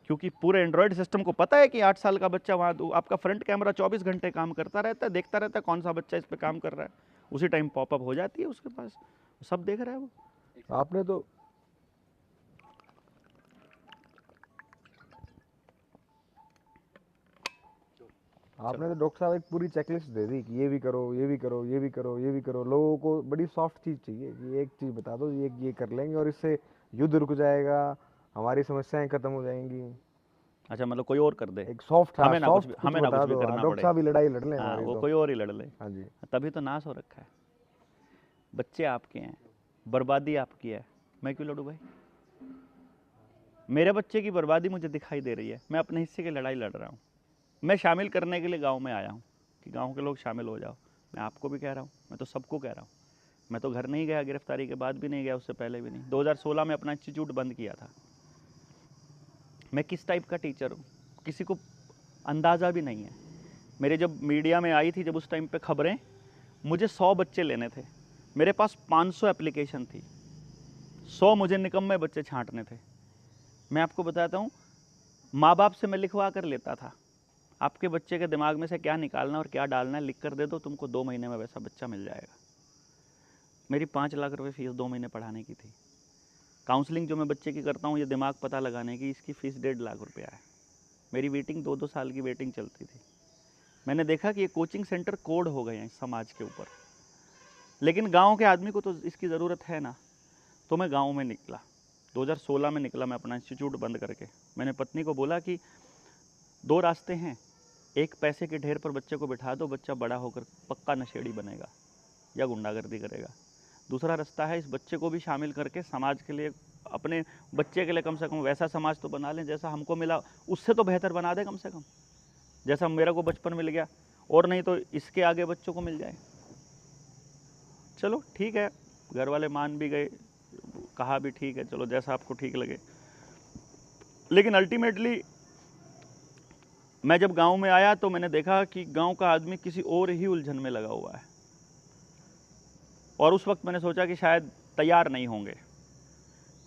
B: क्योंकि पूरे एंड्रॉयड सिस्टम को पता है कि 8 साल का बच्चा वहाँ, आपका फ्रंट कैमरा 24 घंटे काम करता रहता है, देखता रहता है कौन सा बच्चा इस पे काम कर रहा है, उसी टाइम पॉपअप हो जाती है उसके पास, सब देख रहा है वो।
C: आपने तो डॉक्टर साहब एक पूरी चेकलिस्ट दे दी कि ये भी करो, ये भी करो, ये भी करो, ये भी करो। लोगों को बड़ी सॉफ्ट चीज़ चाहिए कि एक चीज़ बता दो, ये कर लेंगे और इससे युद्ध रुक जाएगा, हमारी समस्याएं खत्म हो जाएंगी।
B: अच्छा, मतलब कोई और कर दे,
C: एक सॉफ्ट,
B: हमें ना कुछ भी
C: बता
B: करना
C: डॉक्टर
B: पड़े।
C: साहब ही लड़ाई लड़ लें
B: हाँ,
C: हमारी
B: वो
C: तो।
B: कोई और ही लड़ ले।
C: हाँ जी।
B: तभी तो नाश हो रखा है, बच्चे आपके हैं, बर्बादी आपकी है, मैं क्यों लड़ूं भाई? मेरे बच्चे की बर्बादी मुझे दिखाई दे रही है, मैं अपने हिस्से की लड़ाई लड़ रहा हूँ। मैं शामिल करने के लिए गांव में आया हूँ कि गांव के लोग शामिल हो जाओ। मैं आपको भी कह रहा हूँ, मैं तो सबको कह रहा हूँ। मैं तो घर नहीं गया, गिरफ्तारी के बाद भी नहीं गया, उससे पहले भी नहीं। 2016 में अपना इंस्टीट्यूट बंद किया था। मैं किस टाइप का टीचर हूँ किसी को अंदाज़ा भी नहीं है। मेरे जब मीडिया में आई थी, जब उस टाइम पे खबरें, मुझे 100 बच्चे लेने थे, मेरे पास 500 एप्लीकेशन थी, 100 मुझे निकम्मे बच्चे छांटने थे। मैं आपको बताता हूँ, माँ बाप से मैं लिखवा कर लेता था, आपके बच्चे के दिमाग में से क्या निकालना और क्या डालना है लिख कर दे दो, तुमको 2 महीने में वैसा बच्चा मिल जाएगा। मेरी 5 लाख रुपए फीस 2 महीने पढ़ाने की थी। काउंसलिंग जो मैं बच्चे की करता हूँ, ये दिमाग पता लगाने की, इसकी फ़ीस 1.5 लाख रुपया है। मेरी वेटिंग 2-2 साल की वेटिंग चलती थी। मैंने देखा कि ये कोचिंग सेंटर कोड हो गए हैं समाज के ऊपर, लेकिन गांव के आदमी को तो इसकी ज़रूरत है ना। तो मैं गांव में निकला, 2016 में निकला मैं अपना इंस्टीट्यूट बंद करके। मैंने पत्नी को बोला कि 2 रास्ते हैं, एक पैसे के ढेर पर बच्चे को बिठा दो, बच्चा बड़ा होकर पक्का नशेड़ी बनेगा या गुंडागर्दी करेगा। दूसरा रास्ता है, इस बच्चे को भी शामिल करके समाज के लिए, अपने बच्चे के लिए कम से कम वैसा समाज तो बना लें जैसा हमको मिला, उससे तो बेहतर बना दे कम से कम, जैसा मेरे को बचपन मिल गया, और नहीं तो इसके आगे बच्चों को मिल जाए। चलो ठीक है, घर वाले मान भी गए, कहा भी ठीक है, चलो जैसा आपको ठीक लगे। लेकिन अल्टीमेटली मैं जब गांव में आया तो मैंने देखा कि गांव का आदमी किसी और ही उलझन में लगा हुआ है, और उस वक्त मैंने सोचा कि शायद तैयार नहीं होंगे।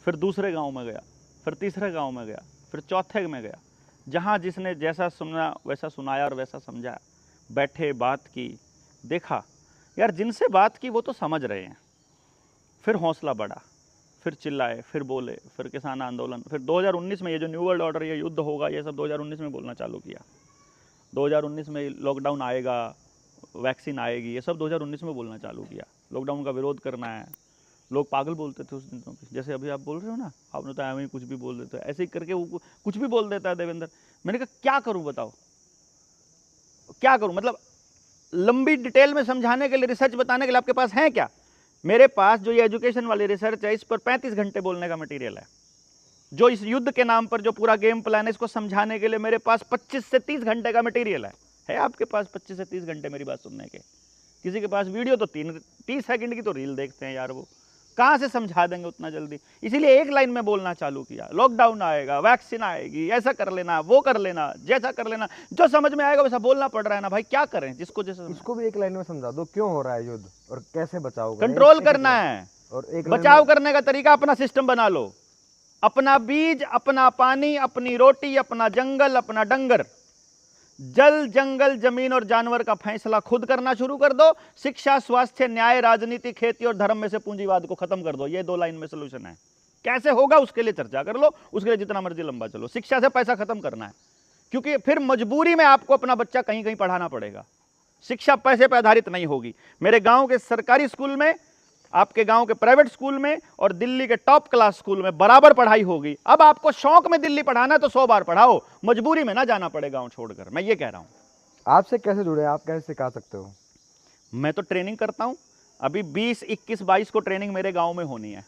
B: फिर दूसरे गांव में गया, फिर तीसरे गांव में गया, फिर चौथे में गया, जहां जिसने जैसा सुना वैसा सुनाया और वैसा समझा। बैठे, बात की, देखा यार जिनसे बात की वो तो समझ रहे हैं। फिर हौसला बढ़ा, फिर चिल्लाए, फिर बोले, फिर किसान आंदोलन, फिर 2019 में ये जो न्यू वर्ल्ड ऑर्डर, ये युद्ध होगा, ये सब 2019 में बोलना चालू किया। 2019 में लॉकडाउन आएगा, वैक्सीन आएगी, ये सब 2019 में बोलना चालू किया। लॉकडाउन का विरोध करना है। लोग पागल बोलते थे उस दिन तो, जैसे अभी आप बोल रहे हो ना, आपने तो ऐसे ही कुछ भी बोल देते हो, ऐसे ही करके वो कुछ भी बोल देता है देवेंद्र। मैंने कहा क्या करूं बताओ, क्या करूं? मतलब लंबी डिटेल में समझाने के लिए, रिसर्च बताने के लिए आपके पास है क्या? मेरे पास जो ये एजुकेशन वाली रिसर्च है, इस पर 35 घंटे बोलने का मटेरियल है। जो इस युद्ध के नाम पर जो पूरा गेम प्लान है, इसको समझाने के लिए मेरे पास 25 से 30 घंटे का मटेरियल है आपके पास 25 से 30 घंटे मेरी बात सुनने के? किसी के पास वीडियो तो 30 सेकंड की तो रील देखते हैं यार, वो कहाँ से समझा देंगे उतना जल्दी? इसीलिए एक लाइन में बोलना चालू किया, लॉकडाउन आएगा, वैक्सीन आएगी, ऐसा कर लेना, वो कर लेना, जैसा कर लेना, जो समझ में आएगा वैसा बोलना पड़ रहा है ना भाई, क्या करें? जिसको जैसा
C: इसको भी एक लाइन में समझा दो, क्यों हो रहा है युद्ध और कैसे बचाव करें?
B: कंट्रोल करना है।
C: और एक
B: बचाव करने का तरीका अपना सिस्टम बना लो, अपना बीज, अपना पानी, अपनी रोटी, अपना जंगल, अपना डंगर, जल, जंगल, जमीन और जानवर का फैसला खुद करना शुरू कर दो। शिक्षा, स्वास्थ्य, न्याय, राजनीति, खेती और धर्म में से पूंजीवाद को खत्म कर दो। ये 2 लाइन में सोल्यूशन है। कैसे होगा उसके लिए चर्चा कर लो, उसके लिए जितना मर्जी लंबा चलो। शिक्षा से पैसा खत्म करना है, क्योंकि फिर मजबूरी में आपको अपना बच्चा कहीं कहीं पढ़ाना पड़ेगा। शिक्षा पैसे पर आधारित नहीं होगी। मेरे गांव के सरकारी स्कूल में, आपके गांव के प्राइवेट स्कूल में और दिल्ली के टॉप क्लास स्कूल में बराबर पढ़ाई होगी। अब आपको शौक में दिल्ली पढ़ाना है तो 100 बार पढ़ाओ, मजबूरी में ना जाना पड़े गांव छोड़कर। मैं ये कह रहा हूं।
C: आपसे कैसे जुड़े, आप कैसे सिखा सकते हो?
B: मैं तो ट्रेनिंग करता हूं। अभी 20, 21, 22 को ट्रेनिंग मेरे गांव में होनी है।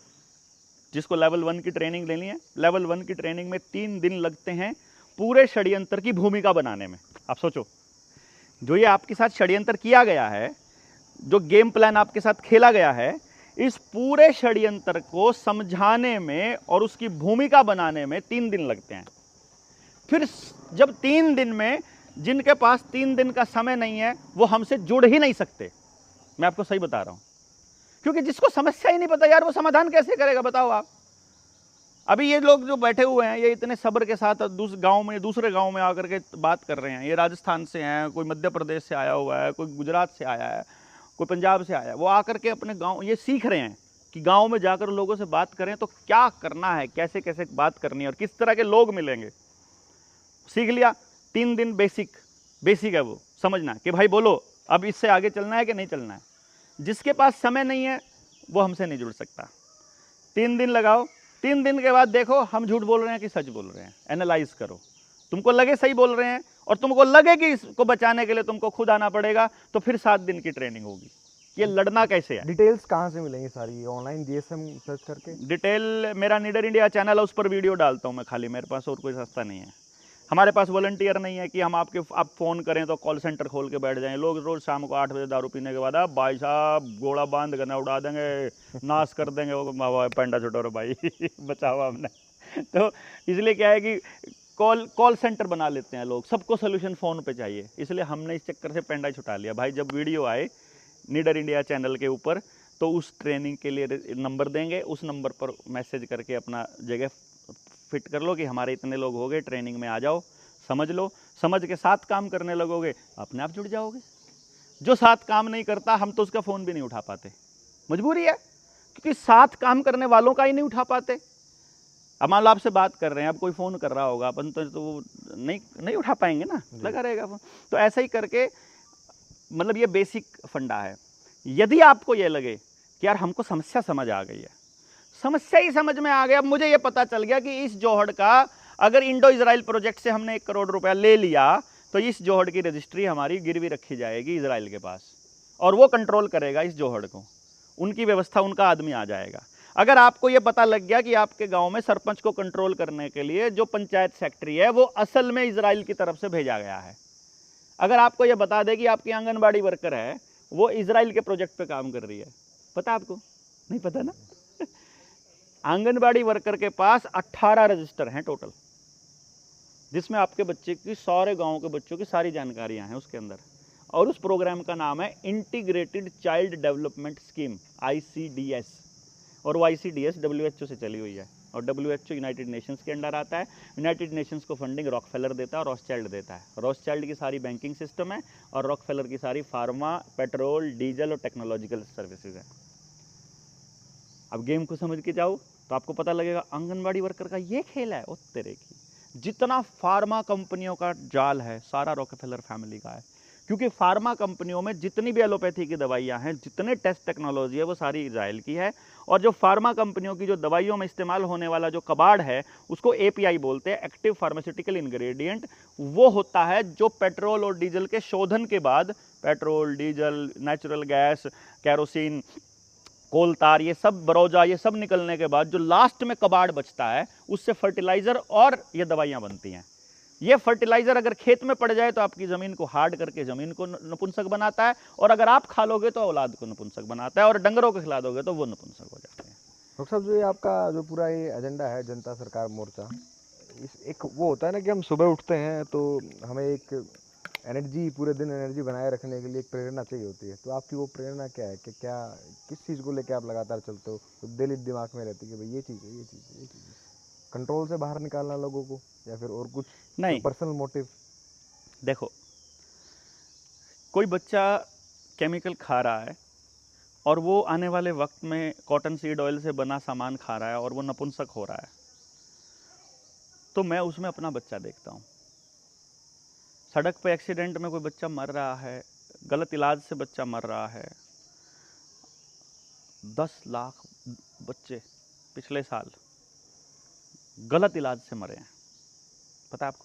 B: जिसको लेवल 1 की ट्रेनिंग लेनी है, लेवल 1 की ट्रेनिंग में 3 दिन लगते हैं पूरे षड्यंत्र की भूमिका बनाने में। आप सोचो, जो ये आपके साथ षड्यंत्र किया गया है, जो गेम प्लान आपके साथ खेला गया है, इस पूरे षड्यंत्र को समझाने में और उसकी भूमिका बनाने में 3 दिन लगते हैं। फिर जब 3 दिन में, जिनके पास 3 दिन का समय नहीं है, वो हमसे जुड़ ही नहीं सकते। मैं आपको सही बता रहा हूं, क्योंकि जिसको समस्या ही नहीं पता यार, वो समाधान कैसे करेगा बताओ आप? अभी ये लोग जो बैठे हुए हैं ये इतने सब्र के साथ दूसरे गांव में आकर के बात कर रहे हैं। ये राजस्थान से हैं, कोई मध्य प्रदेश से आया हुआ है, कोई गुजरात से आया है, कोई पंजाब से आया है। वो आकर के अपने गांव ये सीख रहे हैं कि गांव में जाकर लोगों से बात करें तो क्या करना है, कैसे कैसे बात करनी है और किस तरह के लोग मिलेंगे। सीख लिया 3 दिन बेसिक है वो समझना कि भाई बोलो अब इससे आगे चलना है कि नहीं चलना है। जिसके पास समय नहीं है वो हमसे नहीं जुड़ सकता। 3 दिन लगाओ, 3 दिन के बाद देखो हम झूठ बोल रहे हैं कि सच बोल रहे हैं। एनालाइज करो, तुमको लगे सही बोल रहे हैं और तुमको लगे कि इसको बचाने के लिए तुमको खुद आना पड़ेगा तो फिर 7 दिन की ट्रेनिंग होगी। ये लड़ना कैसे है।
C: डिटेल्स कहाँ से मिलेंगी सारी? ऑनलाइन जीएसएम सर्च करके?
B: डिटेल मेरा नीडर इंडिया चैनल है, उस पर वीडियो डालता हूँ मैं खाली, मेरे पास और कोई रास्ता नहीं है। हमारे पास वॉलंटियर नहीं है कि हम आप फ़ोन करें तो कॉल सेंटर खोल के बैठ जाएं। लोग रोज़ शाम को 8 बजे दारू पीने के बाद अब भाई साहब घोड़ा बांध गना उड़ा देंगे, नाश कर देंगे वो पेंडा छुटोर भाई बचाओ हमने। तो इसलिए क्या है कि कॉल सेंटर बना लेते हैं लोग, सबको सोल्यूशन फ़ोन पे चाहिए। इसलिए हमने इस चक्कर से पेंडा छुटा लिया। भाई जब वीडियो आए नीडर इंडिया चैनल के ऊपर तो उस ट्रेनिंग के लिए नंबर देंगे, उस नंबर पर मैसेज करके अपना जगह फिट कर लो कि हमारे इतने लोग हो गए, ट्रेनिंग में आ जाओ, समझ लो, समझ के साथ काम करने लगोगे, अपने आप जुड़ जाओगे। जो साथ काम नहीं करता हम तो उसका फ़ोन भी नहीं उठा पाते, मजबूरी है, क्योंकि साथ काम करने वालों का ही नहीं उठा पाते। अब मान लो आपसे बात कर रहे हैं, अब कोई फ़ोन कर रहा होगा, अपन तो वो नहीं उठा पाएंगे ना, लगा रहेगा फ़ोन। तो ऐसा ही करके मतलब ये बेसिक फंडा है। यदि आपको ये लगे कि यार हमको समस्या समझ आ गई है, समस्या ही समझ में आ गया, अब मुझे ये पता चल गया कि इस जोहड़ का अगर इंडो इजराइल प्रोजेक्ट से हमने 1 करोड़ रुपया ले लिया तो इस जोहड़ की रजिस्ट्री हमारी गिरवी रखी जाएगी इजराइल के पास और वो कंट्रोल करेगा इस जोहड़ को, उनकी व्यवस्था, उनका आदमी आ जाएगा। अगर आपको ये पता लग गया कि आपके गांव में सरपंच को कंट्रोल करने के लिए जो पंचायत सेक्रेटरी है वो असल में इजराइल की तरफ से भेजा गया है, अगर आपको ये बता दे कि आपकी आंगनबाड़ी वर्कर है वो इजराइल के प्रोजेक्ट पे काम कर रही है, पता आपको? नहीं पता ना। आंगनबाड़ी वर्कर के पास 18 रजिस्टर हैं टोटल, जिसमें आपके बच्चे की सारे गांव के बच्चों की सारी जानकारियां हैं उसके अंदर। और उस प्रोग्राम का नाम है integrated child development scheme, ICDS। और वो ICDS WHO से चली हुई है और WHO यूनाइटेड नेशंस के अंडर आता है। यूनाइटेड नेशंस को फंडिंग रॉकफेलर देता है और रॉथस्चाइल्ड देता है। रॉथस्चाइल्ड की सारी बैंकिंग सिस्टम है और रॉकफेलर की सारी फार्मा, पेट्रोल, डीजल और टेक्नोलॉजिकल सर्विसेज है। अब गेम को समझ के जाओ तो आपको पता लगेगा आंगनबाड़ी वर्कर का ये खेल है। ओ तेरे की, जितना फार्मा कंपनियों का जाल है सारा रॉकफेलर फैमिली का है, क्योंकि फार्मा कंपनियों में जितनी भी एलोपैथी की दवाइयां हैं, जितने टेस्ट टेक्नोलॉजी है, वो सारी इजराइल की है। और जो फार्मा कंपनियों की जो दवाइयों में इस्तेमाल होने वाला जो कबाड़ है उसको API बोलते हैं, एक्टिव फार्मास्यूटिकल इंग्रेडिएंट। वो होता है जो पेट्रोल और डीजल के शोधन के बाद, petrol, diesel, natural gas, kerosene, coal tar, ये सब बरोजा, ये सब निकलने के बाद जो लास्ट में कबाड़ बचता है उससे फर्टिलाइजर और ये दवाइयां बनती हैं। ये फर्टिलाइजर अगर खेत में पड़ जाए तो आपकी ज़मीन को हार्ड करके ज़मीन को नपुंसक बनाता है, और अगर आप खा लोगे तो औलाद को नपुंसक बनाता है, और डंगरों को खिला दोगे तो वो नपुंसक हो जाते हैं।
C: डॉक्टर साहब, जो ये आपका जो पूरा ये एजेंडा है जनता सरकार मोर्चा, इस एक वो होता है ना कि हम सुबह उठते हैं तो हमें एक एनर्जी, पूरे दिन एनर्जी बनाए रखने के लिए एक प्रेरणा चाहिए होती है। तो आपकी वो प्रेरणा क्या है कि क्या, किस चीज़ को लेकर आप लगातार चलते हो? तो दिल दिमाग में रहती है कि भाई ये चीज़ है, ये चीज़ है, ये चीज़ है। कंट्रोल से बाहर निकालना लोगों को, या फिर और कुछ
B: नहीं,
C: पर्सनल मोटिव?
B: देखो, कोई बच्चा केमिकल खा रहा है और वो आने वाले वक्त में कॉटन सीड ऑयल से बना सामान खा रहा है और वो नपुंसक हो रहा है, तो मैं उसमें अपना बच्चा देखता हूँ। सड़क पे एक्सीडेंट में कोई बच्चा मर रहा है, गलत इलाज से बच्चा मर रहा है। 10 लाख बच्चे पिछले साल गलत इलाज से मरे हैं, पता है आपको?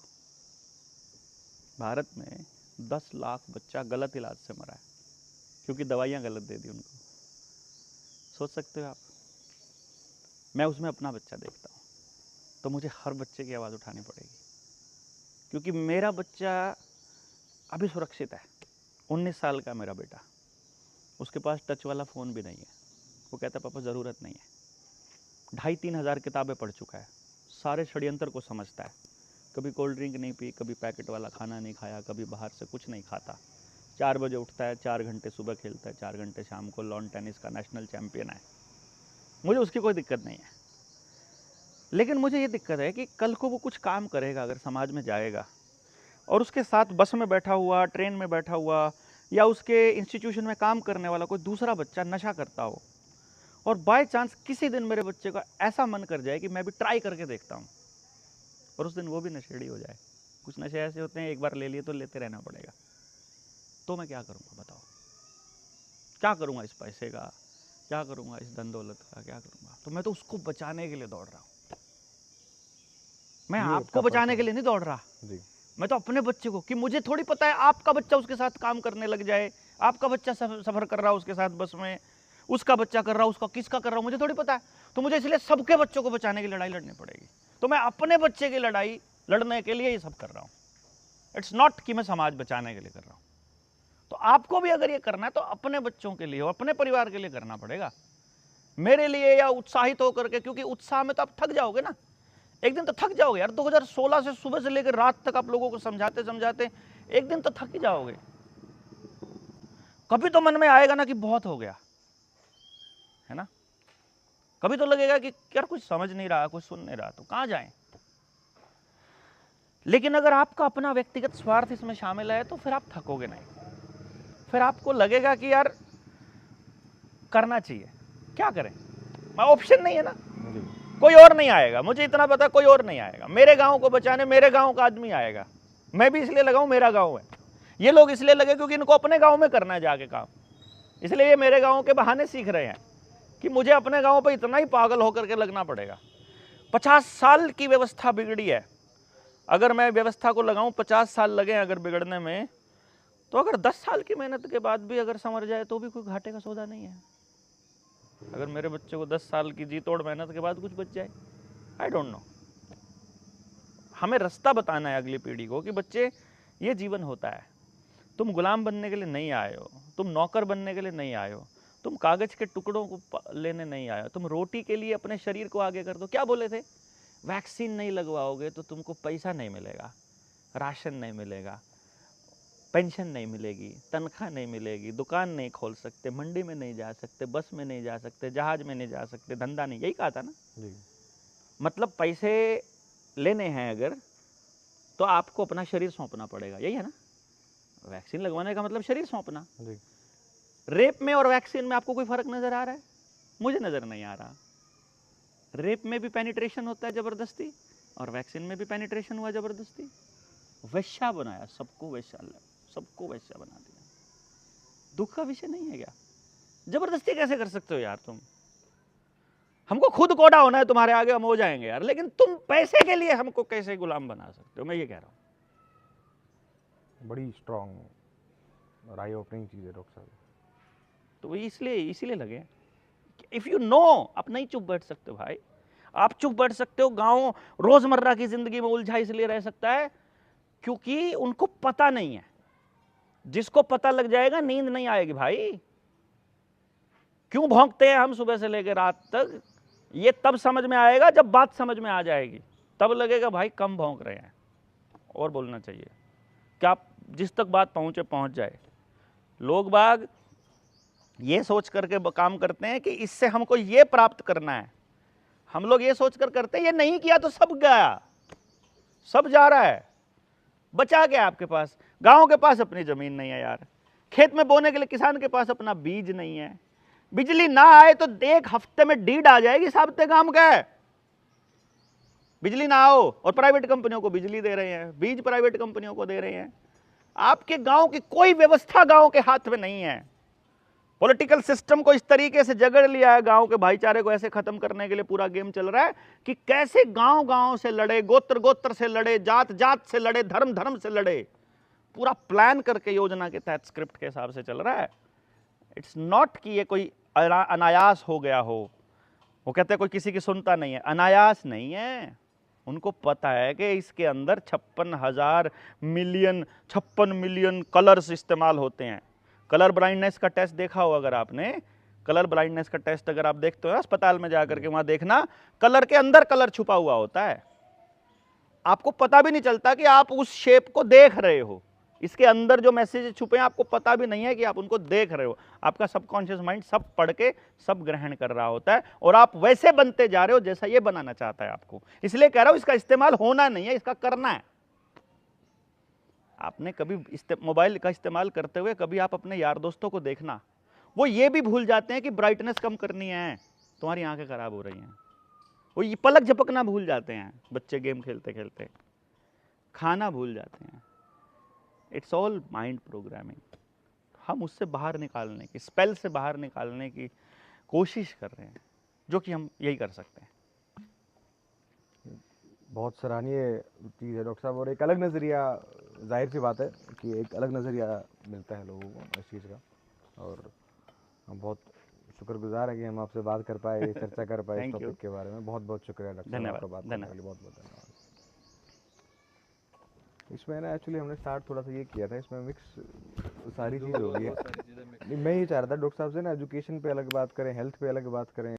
B: भारत में 10 लाख बच्चा गलत इलाज से मरा है क्योंकि दवाइयाँ गलत दे दी उनको। सोच सकते हो आप? मैं उसमें अपना बच्चा देखता हूँ तो मुझे हर बच्चे की आवाज़ उठानी पड़ेगी, क्योंकि मेरा बच्चा अभी सुरक्षित है। 19 साल का मेरा बेटा, उसके पास टच वाला फ़ोन भी नहीं है। वो कहता है पापा ज़रूरत नहीं है। 2,500-3 हज़ार किताबें पढ़ चुका है, सारे षड्यंत्र को समझता है। कभी कोल्ड ड्रिंक नहीं पी, कभी पैकेट वाला खाना नहीं खाया, कभी बाहर से कुछ नहीं खाता। 4 बजे उठता है, 4 घंटे सुबह खेलता है, 4 घंटे शाम को। लॉन टेनिस का नेशनल चैम्पियन है। मुझे उसकी कोई दिक्कत नहीं है, लेकिन मुझे ये दिक्कत है कि कल को वो कुछ काम करेगा, अगर समाज में जाएगा और उसके साथ बस में बैठा हुआ, ट्रेन में बैठा हुआ या उसके इंस्टीट्यूशन में काम करने वाला कोई दूसरा बच्चा नशा करता हो और बाय चांस किसी दिन मेरे बच्चे का ऐसा मन कर जाए कि मैं भी ट्राई करके देखता हूँ और उस दिन वो भी नशेड़ी हो जाए। कुछ नशे ऐसे होते हैं एक बार ले लिए तो लेते रहना पड़ेगा। तो मैं क्या करूँगा बताओ? क्या करूँगा इस पैसे का, क्या करूँगा इस धन दौलत का, क्या करूँगा? तो मैं तो उसको बचाने के लिए दौड़ रहा हूँ। मैं आपको बचाने के लिए नहीं दौड़ रहा
C: जी।
B: मैं तो अपने बच्चे को, कि मुझे थोड़ी पता है आपका बच्चा उसके साथ काम करने लग जाए, आपका बच्चा सफर कर रहा है उसके साथ बस में, उसका बच्चा कर रहा है, उसका किसका कर रहा हूँ मुझे थोड़ी पता है। तो मुझे इसलिए सबके बच्चों को बचाने की लड़ाई लड़नी पड़ेगी। तो मैं अपने बच्चे की लड़ाई लड़ने के लिए ये सब कर रहा हूँ। इट्स नॉट कि मैं समाज बचाने के लिए कर रहा हूँ। तो आपको भी अगर ये करना है तो अपने बच्चों के लिए और अपने परिवार के लिए करना पड़ेगा, मेरे लिए या उत्साहित होकर के, क्योंकि उत्साह में तो आप थक जाओगे ना, एक दिन तो थक जाओगे यार। 2016 से सुबह से लेकर रात तक आप लोगों को समझाते समझाते एक दिन तो थक ही जाओगे। कभी तो मन में आएगा ना कि बहुत हो गया, है ना? कभी तो लगेगा कि यार कुछ समझ नहीं रहा, कुछ सुन नहीं रहा, तो कहां जाएं? लेकिन अगर आपका अपना व्यक्तिगत स्वार्थ इसमें शामिल है तो फिर आप थकोगे नहीं, फिर आपको लगेगा कि यार करना चाहिए, क्या करें, ऑप्शन नहीं है ना, कोई और नहीं आएगा। मुझे इतना पता, कोई और नहीं आएगा मेरे गांव को बचाने। मेरे गांव का आदमी आएगा, मैं भी इसलिए लगाऊं, मेरा गांव है। ये लोग इसलिए लगे क्योंकि इनको अपने गांव में करना है जाके काम, इसलिए ये मेरे गांव के बहाने सीख रहे हैं कि मुझे अपने गांव पर इतना ही पागल होकर के लगना पड़ेगा। 50 साल की व्यवस्था बिगड़ी है, अगर मैं व्यवस्था को लगाऊं 50 साल लगे अगर बिगड़ने में, तो अगर 10 साल की मेहनत के बाद भी अगर संवर जाए तो भी कोई घाटे का सौदा नहीं है। अगर मेरे बच्चे को 10 साल की जी तोड़ मेहनत के बाद कुछ बच जाए, आई डोंट नो। हमें रास्ता बताना है अगली पीढ़ी को कि बच्चे ये जीवन होता है, तुम गुलाम बनने के लिए नहीं आए हो, तुम नौकर बनने के लिए नहीं आए हो, तुम कागज के टुकड़ों को लेने नहीं आए हो, तुम रोटी के लिए अपने शरीर को आगे कर दो। क्या बोले थे? वैक्सीन नहीं लगवाओगे तो तुमको पैसा नहीं मिलेगा, राशन नहीं मिलेगा, पेंशन नहीं मिलेगी, तनख्वाह नहीं मिलेगी, दुकान नहीं खोल सकते, मंडी में नहीं जा सकते, बस में नहीं जा सकते, जहाज में नहीं जा सकते, धंधा नहीं, यही कहा था ना
C: जी।
B: मतलब पैसे लेने हैं अगर तो आपको अपना शरीर सौंपना पड़ेगा, यही है ना। वैक्सीन लगवाने का मतलब शरीर सौंपना।
C: जी।
B: रेप में और वैक्सीन में आपको कोई फर्क नजर आ रहा है? मुझे नजर नहीं आ रहा। रेप में भी पेनिट्रेशन होता है जबरदस्ती और वैक्सीन में भी पेनिट्रेशन हुआ जबरदस्ती। वैश्या बनाया सबको, सबको वैश्या बना दिया। दुख का विषय नहीं है क्या? जबरदस्ती कैसे कर सकते हो यार तुम? हमको खुद कोड़ा होना है तुम्हारे आगे, हम हो जाएंगे यार, लेकिन तुम पैसे के लिए हमको कैसे गुलाम बना सकते हो? मैं ये कह रहा हूं।
C: बड़ी स्ट्रॉन्ग और आई ओपनिंग चीज़ है डॉक्टर साहब।
B: तो वो इसीलिए लगे। इफ यू नो, आप नहीं चुप बैठ सकते भाई। आप चुप बैठ सकते हो, गांव रोजमर्रा की जिंदगी में उलझा इसलिए रह सकता है क्योंकि उनको पता नहीं है। जिसको पता लग जाएगा नींद नहीं आएगी भाई। क्यों भौंकते हैं हम सुबह से लेकर रात तक, ये तब समझ में आएगा जब बात समझ में आ जाएगी, तब लगेगा भाई कम भौंक रहे हैं और बोलना चाहिए। क्या जिस तक बात पहुंचे पहुंच जाए। लोग बाग ये सोच करके काम करते हैं कि इससे हमको ये प्राप्त करना है। हम लोग ये सोच कर करते हैं ये नहीं किया तो सब गया, सब जा रहा है, बचा गया आपके पास। गांव के पास अपनी जमीन नहीं है यार, खेत में बोने के लिए किसान के पास अपना बीज नहीं है, बिजली ना आए तो एक हफ्ते में डीड आ जाएगी साबते काम का है। बिजली ना आओ और प्राइवेट कंपनियों को बिजली दे रहे हैं, बीज प्राइवेट कंपनियों को दे रहे हैं। आपके गांव की कोई व्यवस्था गांव के हाथ में नहीं है। पॉलिटिकल सिस्टम को इस तरीके से जगड़ लिया है, गांव के भाईचारे को ऐसे खत्म करने के लिए पूरा गेम चल रहा है कि कैसे गांव गांव से लड़े, गोत्र गोत्र से लड़े, जात जात से लड़े, धर्म धर्म से लड़े, पूरा प्लान करके योजना के तहत स्क्रिप्ट के हिसाब से चल रहा है। इट्स नॉट कि ये कोई अनायास हो गया हो। वो कहते हैं कोई किसी की सुनता नहीं है, अनायास नहीं है। उनको पता है कि इसके अंदर 56 मिलियन कलर्स इस्तेमाल होते हैं। कलर ब्लाइंडनेस का टेस्ट देखा हो अगर आपने, कलर ब्लाइंडनेस का टेस्ट अगर आप देखते हो अस्पताल में जाकर के, वहां देखना कलर के अंदर कलर छुपा हुआ होता है। आपको पता भी नहीं चलता कि आप उस शेप को देख रहे हो, इसके अंदर जो मैसेज छुपे हैं आपको पता भी नहीं है कि आप उनको देख रहे हो। आपका सबकॉन्शियस माइंड सब पढ़ के सब ग्रहण कर रहा होता है और आप वैसे बनते जा रहे हो जैसा ये बनाना चाहता है आपको। इसलिए कह रहा हूं इसका इस्तेमाल होना नहीं है, इसका करना है। आपने कभी मोबाइल का इस्तेमाल करते हुए कभी आप अपने यार दोस्तों को देखना, वो ये भी भूल जाते हैं कि ब्राइटनेस कम करनी है, तुम्हारी आंखें खराब हो रही हैं। वो ये पलक झपकना भूल जाते हैं बच्चे गेम खेलते खेलते, खाना भूल जाते हैं। It's all mind programming. हम उससे बाहर निकालने की, स्पेल से बाहर निकालने की कोशिश कर रहे हैं, जो कि हम यही कर सकते हैं।
C: बहुत सराहनीय चीज़ है डॉक्टर साहब, और एक अलग नज़रिया, जाहिर सी बात है कि एक अलग नज़रिया मिलता है लोगों को इस चीज़ का, और हम बहुत शुक्रगुजार है कि हम आपसे बात कर पाए, चर्चा कर पाए इस
B: Thank you.
C: टॉपिक के बारे में। बहुत बहुत शुक्रिया डॉक्टर साहब,
B: धन्यवाद,
C: आपका बात करने के लिए बहुत बहुत धन्यवाद। इसमें ना एक्चुअली हमने स्टार्ट थोड़ा सा ये किया था, इसमें मिक्स सारी चीज़ हो गई है। नहीं, मैं ये चाह रहा था डॉक्टर साहब से ना एजुकेशन पे अलग बात करें, हेल्थ पे अलग बात करें,